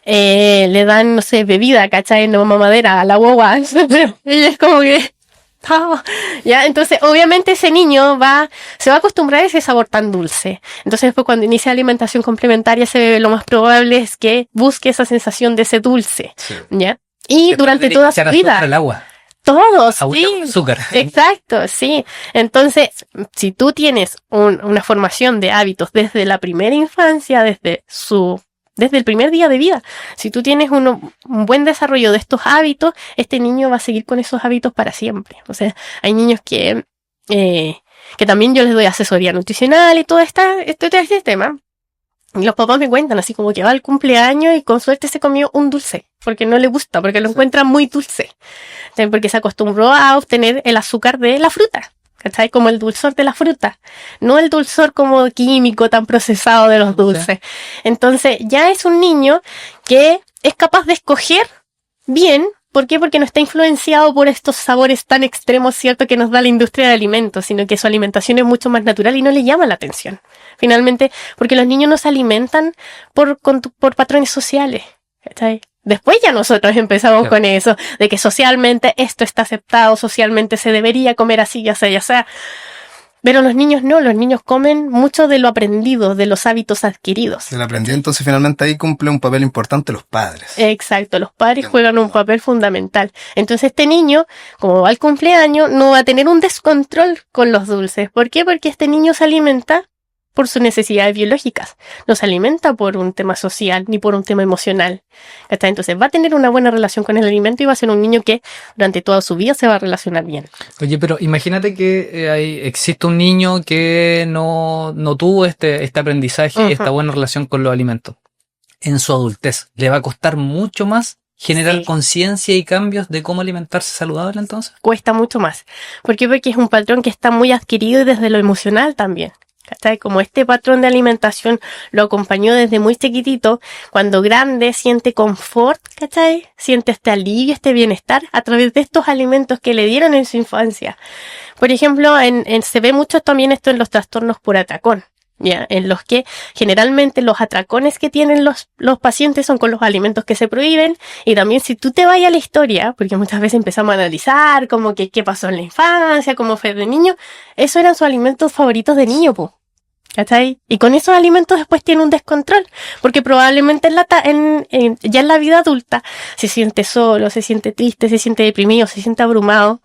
le dan, no sé, bebida, ¿cachai? No, mamadera a la guagua. Y es como que... ¿ya? Entonces, obviamente ese niño se va a acostumbrar a ese sabor tan dulce. Entonces, después cuando inicia alimentación complementaria, lo más probable es que busque esa sensación de ese dulce, sí. ¿Ya? Y durante toda su vida. El agua. Todos, sí. Azúcar. Exacto, sí. Entonces, si tú tienes una formación de hábitos desde la primera infancia, desde el primer día de vida, si tú tienes un buen desarrollo de estos hábitos, este niño va a seguir con esos hábitos para siempre. O sea, hay niños que también yo les doy asesoría nutricional y todo este tema. Y los papás me cuentan así como que va al cumpleaños y con suerte se comió un dulce, porque no le gusta, porque lo encuentra muy dulce. Entonces, porque se acostumbró a obtener el azúcar de la fruta, ¿cachai? Como el dulzor de la fruta, no el dulzor como químico tan procesado de los dulces. Entonces, ya es un niño que es capaz de escoger bien. ¿Por qué? Porque no está influenciado por estos sabores tan extremos, ¿cierto?, que nos da la industria de alimentos, sino que su alimentación es mucho más natural y no le llama la atención. Finalmente, porque los niños no se alimentan por patrones sociales, ¿cachai? Después ya nosotros empezamos con eso, de que socialmente esto está aceptado, socialmente se debería comer así, ya sea. Pero los niños no, los niños comen mucho de lo aprendido, de los hábitos adquiridos. El aprendido, entonces finalmente ahí cumple un papel importante los padres. Exacto, los padres juegan un papel fundamental. Entonces este niño, como va al cumpleaños, no va a tener un descontrol con los dulces. ¿Por qué? Porque este niño se alimenta por sus necesidades biológicas. No se alimenta por un tema social ni por un tema emocional. Entonces va a tener una buena relación con el alimento y va a ser un niño que durante toda su vida se va a relacionar bien. Oye, pero imagínate que existe un niño que no tuvo este aprendizaje y esta buena relación con los alimentos. En su adultez, ¿le va a costar mucho más generar conciencia y cambios de cómo alimentarse saludable entonces? Cuesta mucho más. ¿Por qué? Porque es un patrón que está muy adquirido y desde lo emocional también. ¿Cachai? Como este patrón de alimentación lo acompañó desde muy chiquitito, cuando grande siente confort, ¿cachai? Siente este alivio, este bienestar a través de estos alimentos que le dieron en su infancia. Por ejemplo, se ve mucho también esto en los trastornos por atracón, ¿ya? En los que generalmente los atracones que tienen los pacientes son con los alimentos que se prohíben. Y también si tú te vas a la historia, porque muchas veces empezamos a analizar como que qué pasó en la infancia, cómo fue de niño, esos eran sus alimentos favoritos de niño, po. ¿Cachai? Y con esos alimentos después tiene un descontrol, porque probablemente ya en la vida adulta se siente solo, se siente triste, se siente deprimido, se siente abrumado.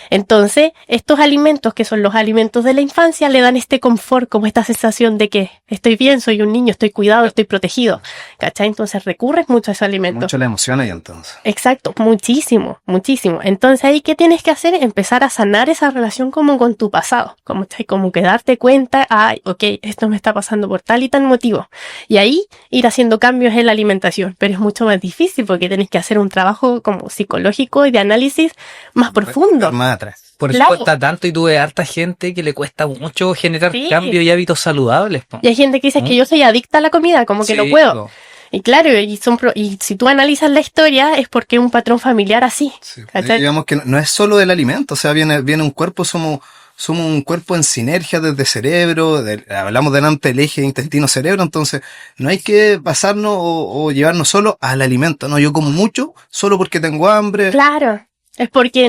Entonces, estos alimentos, que son los alimentos de la infancia, le dan este confort, como esta sensación de que estoy bien, soy un niño, estoy cuidado, estoy protegido. ¿Cachai? Entonces recurres mucho a esos alimentos. Mucho la emoción ahí entonces. Exacto, muchísimo, muchísimo. Entonces ahí, ¿qué tienes que hacer? Empezar a sanar esa relación como con tu pasado. Como que darte cuenta, ok, esto me está pasando por tal y tal motivo. Y ahí ir haciendo cambios en la alimentación. Pero es mucho más difícil porque tenés que hacer un trabajo como psicológico y de análisis más profundo. Más atrás. Por eso cuesta tanto y tuve harta gente que le cuesta mucho generar cambios y hábitos saludables. Y hay gente que dice que yo soy adicta a la comida, como que no puedo. Y claro, y si tú analizas la historia es porque es un patrón familiar así. Sí. Digamos que no es solo del alimento, o sea, viene un cuerpo, somos somos un cuerpo en sinergia desde cerebro, hablamos delante del eje intestino-cerebro, entonces no hay que pasarnos o llevarnos solo al alimento, no, yo como mucho solo porque tengo hambre. Claro. Es porque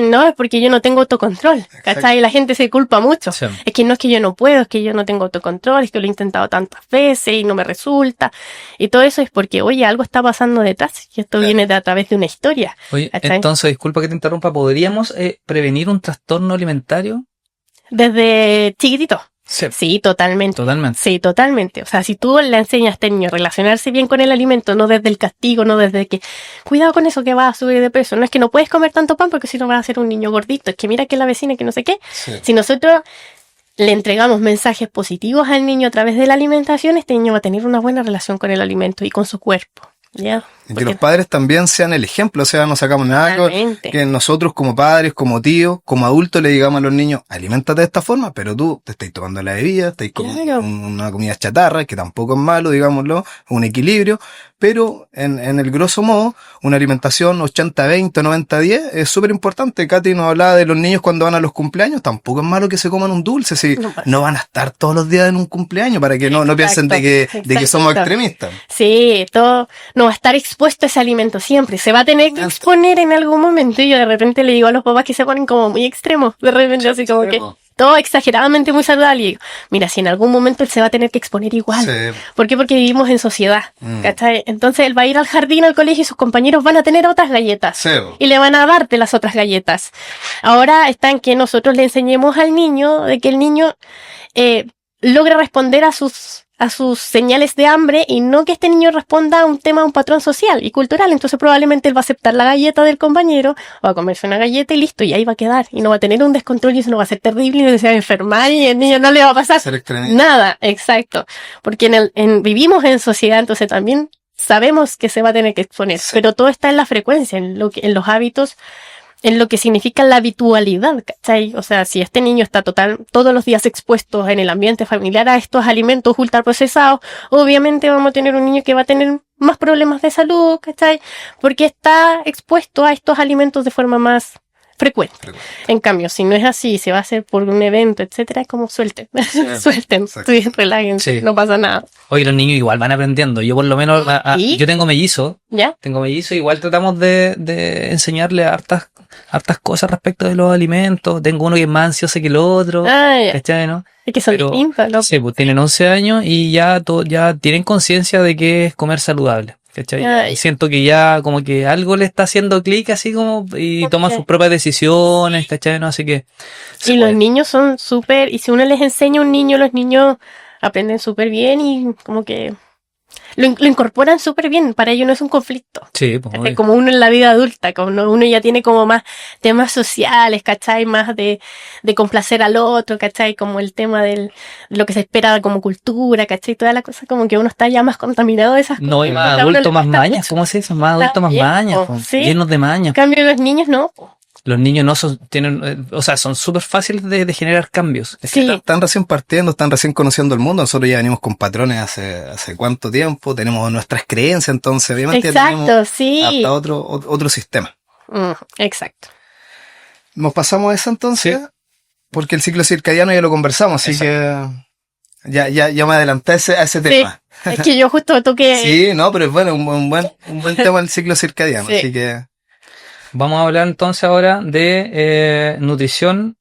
yo no tengo autocontrol, ¿cachai? La gente se culpa mucho. Sí. Es que no es que yo no puedo, es que yo no tengo autocontrol, es que lo he intentado tantas veces y no me resulta. Y todo eso es porque, oye, algo está pasando detrás y esto viene a través de una historia. Oye, ¿cachai? entonces, disculpa que te interrumpa, ¿podríamos prevenir un trastorno alimentario? Desde chiquitito. Sí, Sí, totalmente. totalmente. Sí, totalmente. O sea, si tú le enseñas a este niño a relacionarse bien con el alimento, no desde el castigo, no desde que, cuidado con eso que vas a subir de peso, no es que no puedes comer tanto pan porque si no vas a ser un niño gordito, es que mira que la vecina que no sé qué. Sí. Si nosotros le entregamos mensajes positivos al niño a través de la alimentación, este niño va a tener una buena relación con el alimento y con su cuerpo. ¿Ya? Y que los padres también sean el ejemplo, o sea, no sacamos nada Totalmente. que nosotros como padres, como tíos, como adultos le digamos a los niños, aliméntate de esta forma, pero tú te estás tomando la bebida, estás comiendo Claro. una comida chatarra, que tampoco es malo, digámoslo, un equilibrio, pero en el grosso modo, una alimentación 80-20, 90-10 es súper importante. Katy nos hablaba de los niños cuando van a los cumpleaños, tampoco es malo que se coman un dulce, si no van a estar todos los días en un cumpleaños, para que no piensen de que somos extremistas. Sí, todo no va a estar expuesto a ese alimento siempre. Se va a tener que exponer en algún momento. Y yo de repente le digo a los papás que se ponen como muy extremos. De repente así como que todo exageradamente muy saludable. Y digo, mira, si en algún momento él se va a tener que exponer igual. Sí. ¿Por qué? Porque vivimos en sociedad. ¿Cachai? Entonces él va a ir al jardín, al colegio y sus compañeros van a tener otras galletas. Sí. Y le van a darte las otras galletas. Ahora está en que nosotros le enseñemos al niño de que el niño logre responder a sus señales de hambre y no que este niño responda a un tema, a un patrón social y cultural. Entonces probablemente él va a aceptar la galleta del compañero, va a comerse una galleta y listo, y ahí va a quedar. Y no va a tener un descontrol y eso no va a ser terrible y se va a enfermar y el niño no le va a pasar nada. Exacto. Porque vivimos en sociedad, entonces también sabemos que se va a tener que exponer. Sí. Pero todo está en la frecuencia, en los hábitos, en lo que significa la habitualidad, ¿cachai? O sea, si este niño está todos los días expuesto en el ambiente familiar a estos alimentos ultraprocesados, obviamente vamos a tener un niño que va a tener más problemas de salud, ¿cachai? Porque está expuesto a estos alimentos de forma más frecuente. En cambio, si no es así, se va a hacer por un evento, etcétera, es como suelten, suelten, relájense, no pasa nada. Oye, los niños igual van aprendiendo. Yo por lo menos, yo tengo mellizo, igual tratamos de enseñarle hartas cosas respecto de los alimentos. Tengo uno que es más ansioso que el otro, ¿cachai, no? Es que son distintos, ¿no? Sí, pues tienen 11 años y ya tienen conciencia de que es comer saludable. ¿Cachai? Siento que ya como que algo le está haciendo clic así como y toman sus propias decisiones, ¿cachai? ¿No? Así que... Y los niños son súper... Y si uno les enseña a un niño, los niños aprenden súper bien y como que... Lo incorporan súper bien, para ellos no es un conflicto. Sí, pues, como uno en la vida adulta, como uno ya tiene como más temas sociales, ¿cachai? Más de complacer al otro, ¿cachai? Como el tema de lo que se espera como cultura, ¿cachai? Toda la cosa como que uno está ya más contaminado de esas cosas. No, y más adulto, más mañas, ¿cómo se dice? Más adulto, más mañas, ¿sí? Llenos de mañas. En cambio los niños no. Los niños no son súper fáciles de generar cambios. Sí. Están recién partiendo, están recién conociendo el mundo. Nosotros ya venimos con patrones hace cuánto tiempo, tenemos nuestras creencias, entonces obviamente ya tenemos hasta otro sistema. Exacto. Nos pasamos a eso entonces, porque el ciclo circadiano ya lo conversamos, así que ya me adelanté a ese tema. Es que yo justo toqué... Sí, no, pero es bueno, un buen tema el ciclo circadiano, así que... Vamos a hablar entonces ahora de nutrición,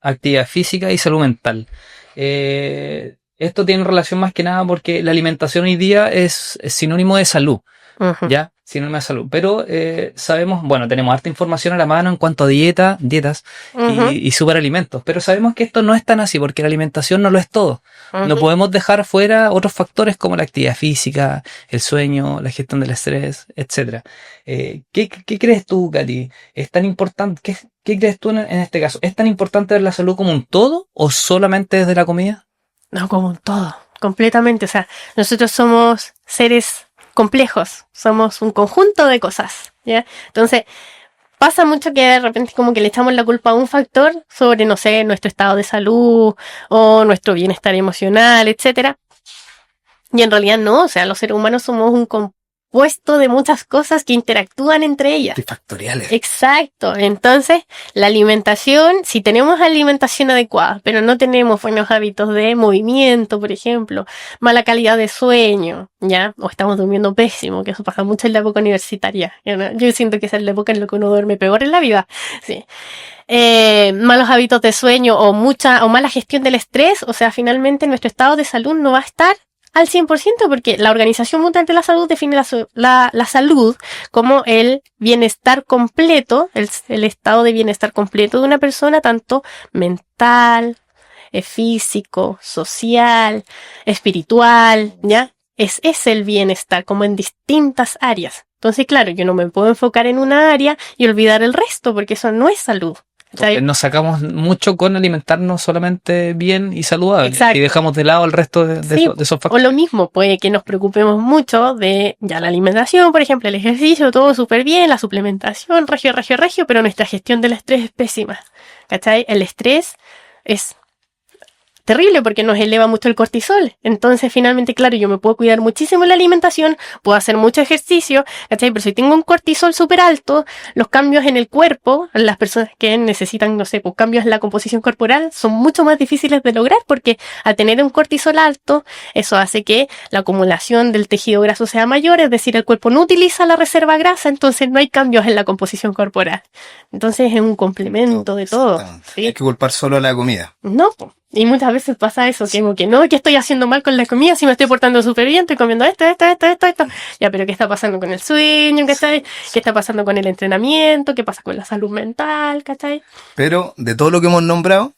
actividad física y salud mental. Esto tiene relación más que nada porque la alimentación hoy día es sinónimo de salud, ¿ya? Sinónimo de salud. Pero sabemos, tenemos harta información a la mano en cuanto a dietas y superalimentos. Pero sabemos que esto no es tan así porque la alimentación no lo es todo. No podemos dejar fuera otros factores como la actividad física, el sueño, la gestión del estrés, etcétera. ¿Qué crees tú, Katy? ¿Es tan importante? ¿Qué crees tú en este caso? ¿Es tan importante ver la salud como un todo o solamente desde la comida? No, como un todo, completamente. O sea, nosotros somos seres complejos, somos un conjunto de cosas, ¿ya? Entonces, pasa mucho que de repente como que le echamos la culpa a un factor sobre, no sé, nuestro estado de salud o nuestro bienestar emocional, etcétera. Y en realidad no, o sea, los seres humanos somos un compuesto de muchas cosas que interactúan entre ellas. Multifactoriales. Exacto. Entonces, la alimentación, si tenemos alimentación adecuada, pero no tenemos buenos hábitos de movimiento, por ejemplo, mala calidad de sueño, ¿ya? O estamos durmiendo pésimo, que eso pasa mucho en la época universitaria. Yo siento que esa es la época en la que uno duerme peor en la vida. Sí. Malos hábitos de sueño o mala gestión del estrés, o sea, finalmente nuestro estado de salud no va a estar al 100% porque la Organización Mundial de la Salud define la salud como el bienestar completo, el estado de bienestar completo de una persona, tanto mental, físico, social, espiritual, ¿ya? Es el bienestar, como en distintas áreas. Entonces, claro, yo no me puedo enfocar en una área y olvidar el resto, porque eso no es salud. Nos sacamos mucho con alimentarnos solamente bien y saludable. Exacto. Y dejamos de lado el resto de esos O factores. lo mismo, puede que nos preocupemos mucho de ya la alimentación, por ejemplo, el ejercicio, todo súper bien, la suplementación, regio, pero nuestra gestión del estrés es pésima. ¿Cachai? El estrés es terrible porque nos eleva mucho el cortisol. Entonces, finalmente, claro, yo me puedo cuidar muchísimo en la alimentación, puedo hacer mucho ejercicio, ¿cachai? Pero si tengo un cortisol súper alto, los cambios en el cuerpo, las personas que necesitan, no sé, pues cambios en la composición corporal son mucho más difíciles de lograr porque al tener un cortisol alto, eso hace que la acumulación del tejido graso sea mayor, es decir, el cuerpo no utiliza la reserva grasa, entonces no hay cambios en la composición corporal. Entonces es un complemento de todo. ¿Sí? Hay que culpar solo a la comida. No, po. Y muchas veces pasa eso, que como que no, que estoy haciendo mal con la comida, si me estoy portando súper bien, estoy comiendo esto. Ya, pero ¿qué está pasando con el sueño, cachai? ¿Qué está pasando con el entrenamiento? ¿Qué pasa con la salud mental, cachai? Pero de todo lo que hemos nombrado,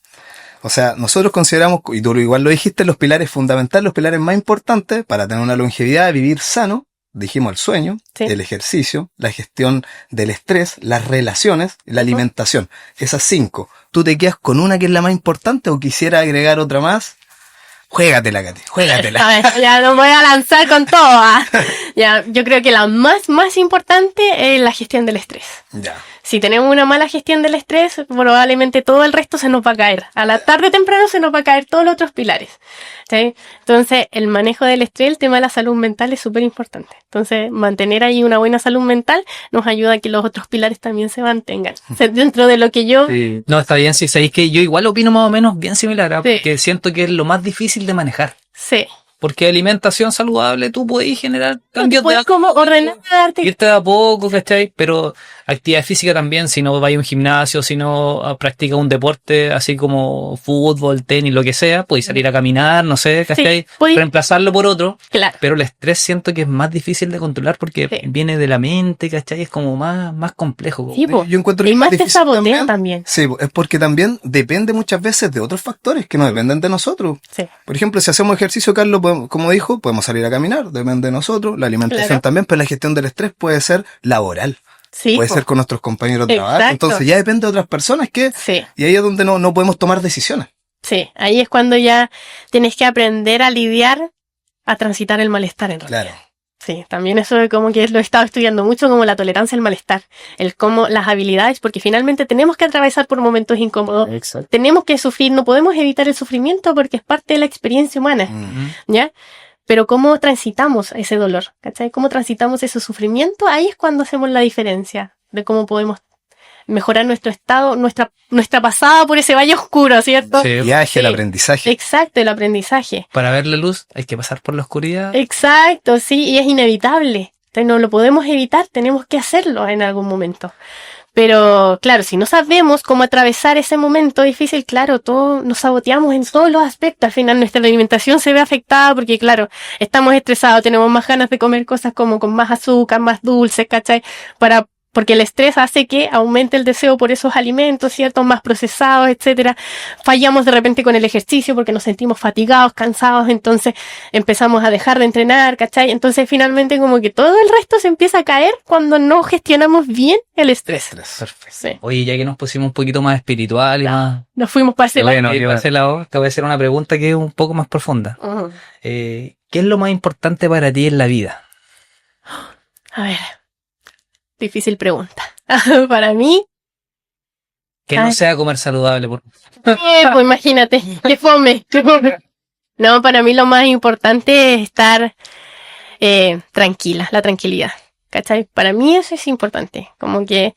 o sea, nosotros consideramos, y tú igual lo dijiste, los pilares fundamentales, los pilares más importantes para tener una longevidad, vivir sano. Dijimos el sueño, Sí. el ejercicio, la gestión del estrés, las relaciones y la alimentación. Esas 5. ¿Tú te quedas con una que es la más importante o quisiera agregar otra más? Juégatela, Katy, juégatela. A ver, ya lo voy a lanzar con todo. Ya, yo creo que la más importante es la gestión del estrés. Ya. Si tenemos una mala gestión del estrés, probablemente todo el resto se nos va a caer. A la tarde o temprano se nos va a caer todos los otros pilares. ¿Sí? Entonces, el manejo del estrés, el tema de la salud mental es súper importante. Entonces, mantener ahí una buena salud mental nos ayuda a que los otros pilares también se mantengan. O sea, dentro de lo que yo... Sí. No, está bien, si sabéis que yo igual opino más o menos bien similar, Sí. porque siento que es lo más difícil de manejar. Sí. Porque alimentación saludable, tú puedes generar cambios de Puedes como ordenar, darte... irte de a poco, ¿cachai? Pero actividad física también, si no vais a un gimnasio, si no practicas un deporte así como fútbol, tenis, lo que sea, podéis salir a caminar, no sé, ¿cachai? Sí, podéis- Reemplazarlo por otro. Claro. Pero el estrés siento que es más difícil de controlar porque Sí. viene de la mente, ¿cachai? Es como más complejo. Sí, po. Yo encuentro que Y es más te difícil sabotea también. Sí, es porque también depende muchas veces de otros factores que no dependen de nosotros. Sí. Por ejemplo, si hacemos ejercicio, Carlos, como dijo, podemos salir a caminar, depende de nosotros, la alimentación Claro. también, pero la gestión del estrés puede ser laboral, Sí, puede po. ser con nuestros compañeros de trabajo, Exacto. entonces ya depende de otras personas Sí. y ahí es donde no podemos tomar decisiones. Sí, ahí es cuando ya tienes que aprender a lidiar, a transitar el malestar en realidad. Claro. Sí, también eso de como que lo he estado estudiando mucho, como la tolerancia al malestar, el cómo las habilidades, porque finalmente tenemos que atravesar por momentos incómodos, Exacto. tenemos que sufrir, no podemos evitar el sufrimiento porque es parte de la experiencia humana, Mm. ¿ya? Pero cómo transitamos ese dolor, ¿cachai? Cómo transitamos ese sufrimiento, ahí es cuando hacemos la diferencia de cómo podemos mejorar nuestro estado, nuestra pasada por ese valle oscuro, ¿cierto? Sí. Viaje, el Sí. aprendizaje. Exacto, el aprendizaje. Para ver la luz hay que pasar por la oscuridad. Exacto, sí, y es inevitable. Entonces, no lo podemos evitar, tenemos que hacerlo en algún momento. Pero claro, si no sabemos cómo atravesar ese momento difícil, claro, todos nos saboteamos en todos los aspectos. Al final nuestra alimentación se ve afectada porque, claro, estamos estresados, tenemos más ganas de comer cosas como con más azúcar, más dulces, ¿cachai? Porque el estrés hace que aumente el deseo por esos alimentos, ¿cierto? Más procesados, etcétera. Fallamos de repente con el ejercicio porque nos sentimos fatigados, cansados, entonces empezamos a dejar de entrenar, ¿cachai? Entonces finalmente como que todo el resto se empieza a caer cuando no gestionamos bien el estrés. Perfecto. Sí. Oye, ya que nos pusimos un poquito más espiritual y más... Nos fuimos para ese lado. Bueno, y para ese lado, te voy a hacer una pregunta que es un poco más profunda. Ujú. ¿Qué es lo más importante para ti en la vida? A ver. Difícil pregunta. Para mí, Que no Ay. sea comer saludable. pues imagínate, qué fome, qué fome. No, para mí lo más importante es estar tranquila, la tranquilidad, ¿cachai? Para mí eso es importante, como que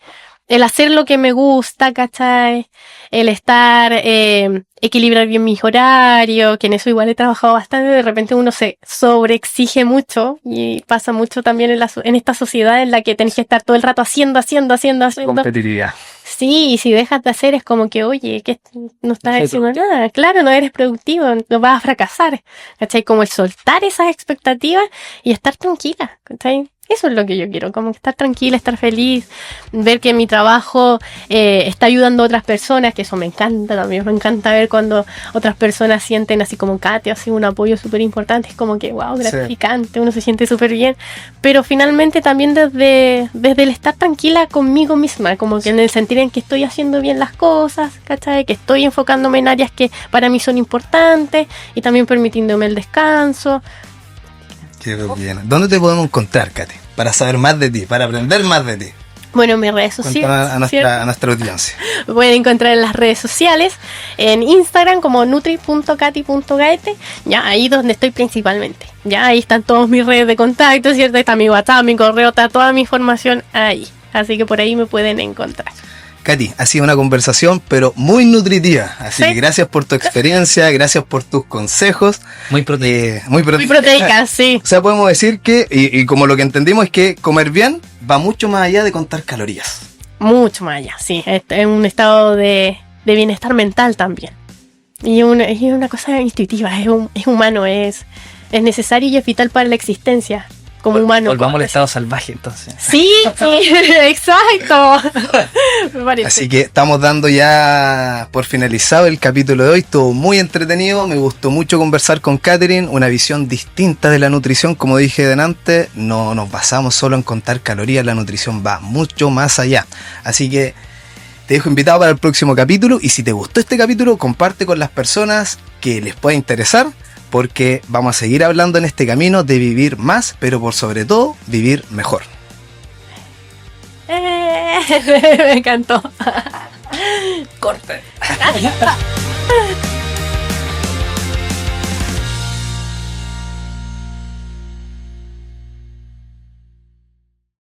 el hacer lo que me gusta, ¿cachai? El estar, equilibrar bien mis horarios, que en eso igual he trabajado bastante, de repente uno se sobreexige mucho y pasa mucho también en esta sociedad en la que tenés que estar todo el rato haciendo. Competitividad. Sí, y si dejas de hacer es como que, oye, que no estás haciendo nada. Claro, no eres productivo, no vas a fracasar. ¿Cachai? Como el soltar esas expectativas y estar tranquila. ¿Cachai? Eso es lo que yo quiero, como estar tranquila, estar feliz, ver que mi trabajo está ayudando a otras personas, que eso me encanta también. Me encanta ver cuando otras personas sienten así como Katy, así un apoyo súper importante. Es como que, wow, gratificante, uno se siente súper bien. Pero finalmente también desde el estar tranquila conmigo misma, como que en el sentir en que estoy haciendo bien las cosas, ¿cachai? Que estoy enfocándome en áreas que para mí son importantes y también permitiéndome el descanso. Qué bien. ¿Dónde te podemos encontrar, Katy? Para saber más de ti, para aprender más de ti. Bueno, mis redes sociales. A nuestra audiencia. Me pueden encontrar en las redes sociales, en Instagram como nutri.katy.gaete, ya ahí donde estoy principalmente. Ya ahí están todas mis redes de contacto, ¿cierto? Está mi WhatsApp, mi correo, está toda mi información ahí. Así que por ahí me pueden encontrar. Katy, ha sido una conversación, pero muy nutritiva. Así que gracias por tu experiencia, gracias por tus consejos. Muy proteica. Muy proteica, sí. O sea, podemos decir que, y como lo que entendimos es que comer bien va mucho más allá de contar calorías. Mucho más allá, sí. Es un estado de bienestar mental también. Y es una cosa intuitiva, es humano, es necesario y es vital para la existencia. Como humano. Volvamos al estado salvaje, entonces. Sí, exacto. Me parece. Así que estamos dando ya por finalizado el capítulo de hoy. Estuvo muy entretenido. Me gustó mucho conversar con Catherine. Una visión distinta de la nutrición. Como dije delante, no nos basamos solo en contar calorías. La nutrición va mucho más allá. Así que te dejo invitado para el próximo capítulo. Y si te gustó este capítulo, comparte con las personas que les pueda interesar, porque vamos a seguir hablando en este camino de vivir más, pero por sobre todo, vivir mejor. Me encantó. Corte.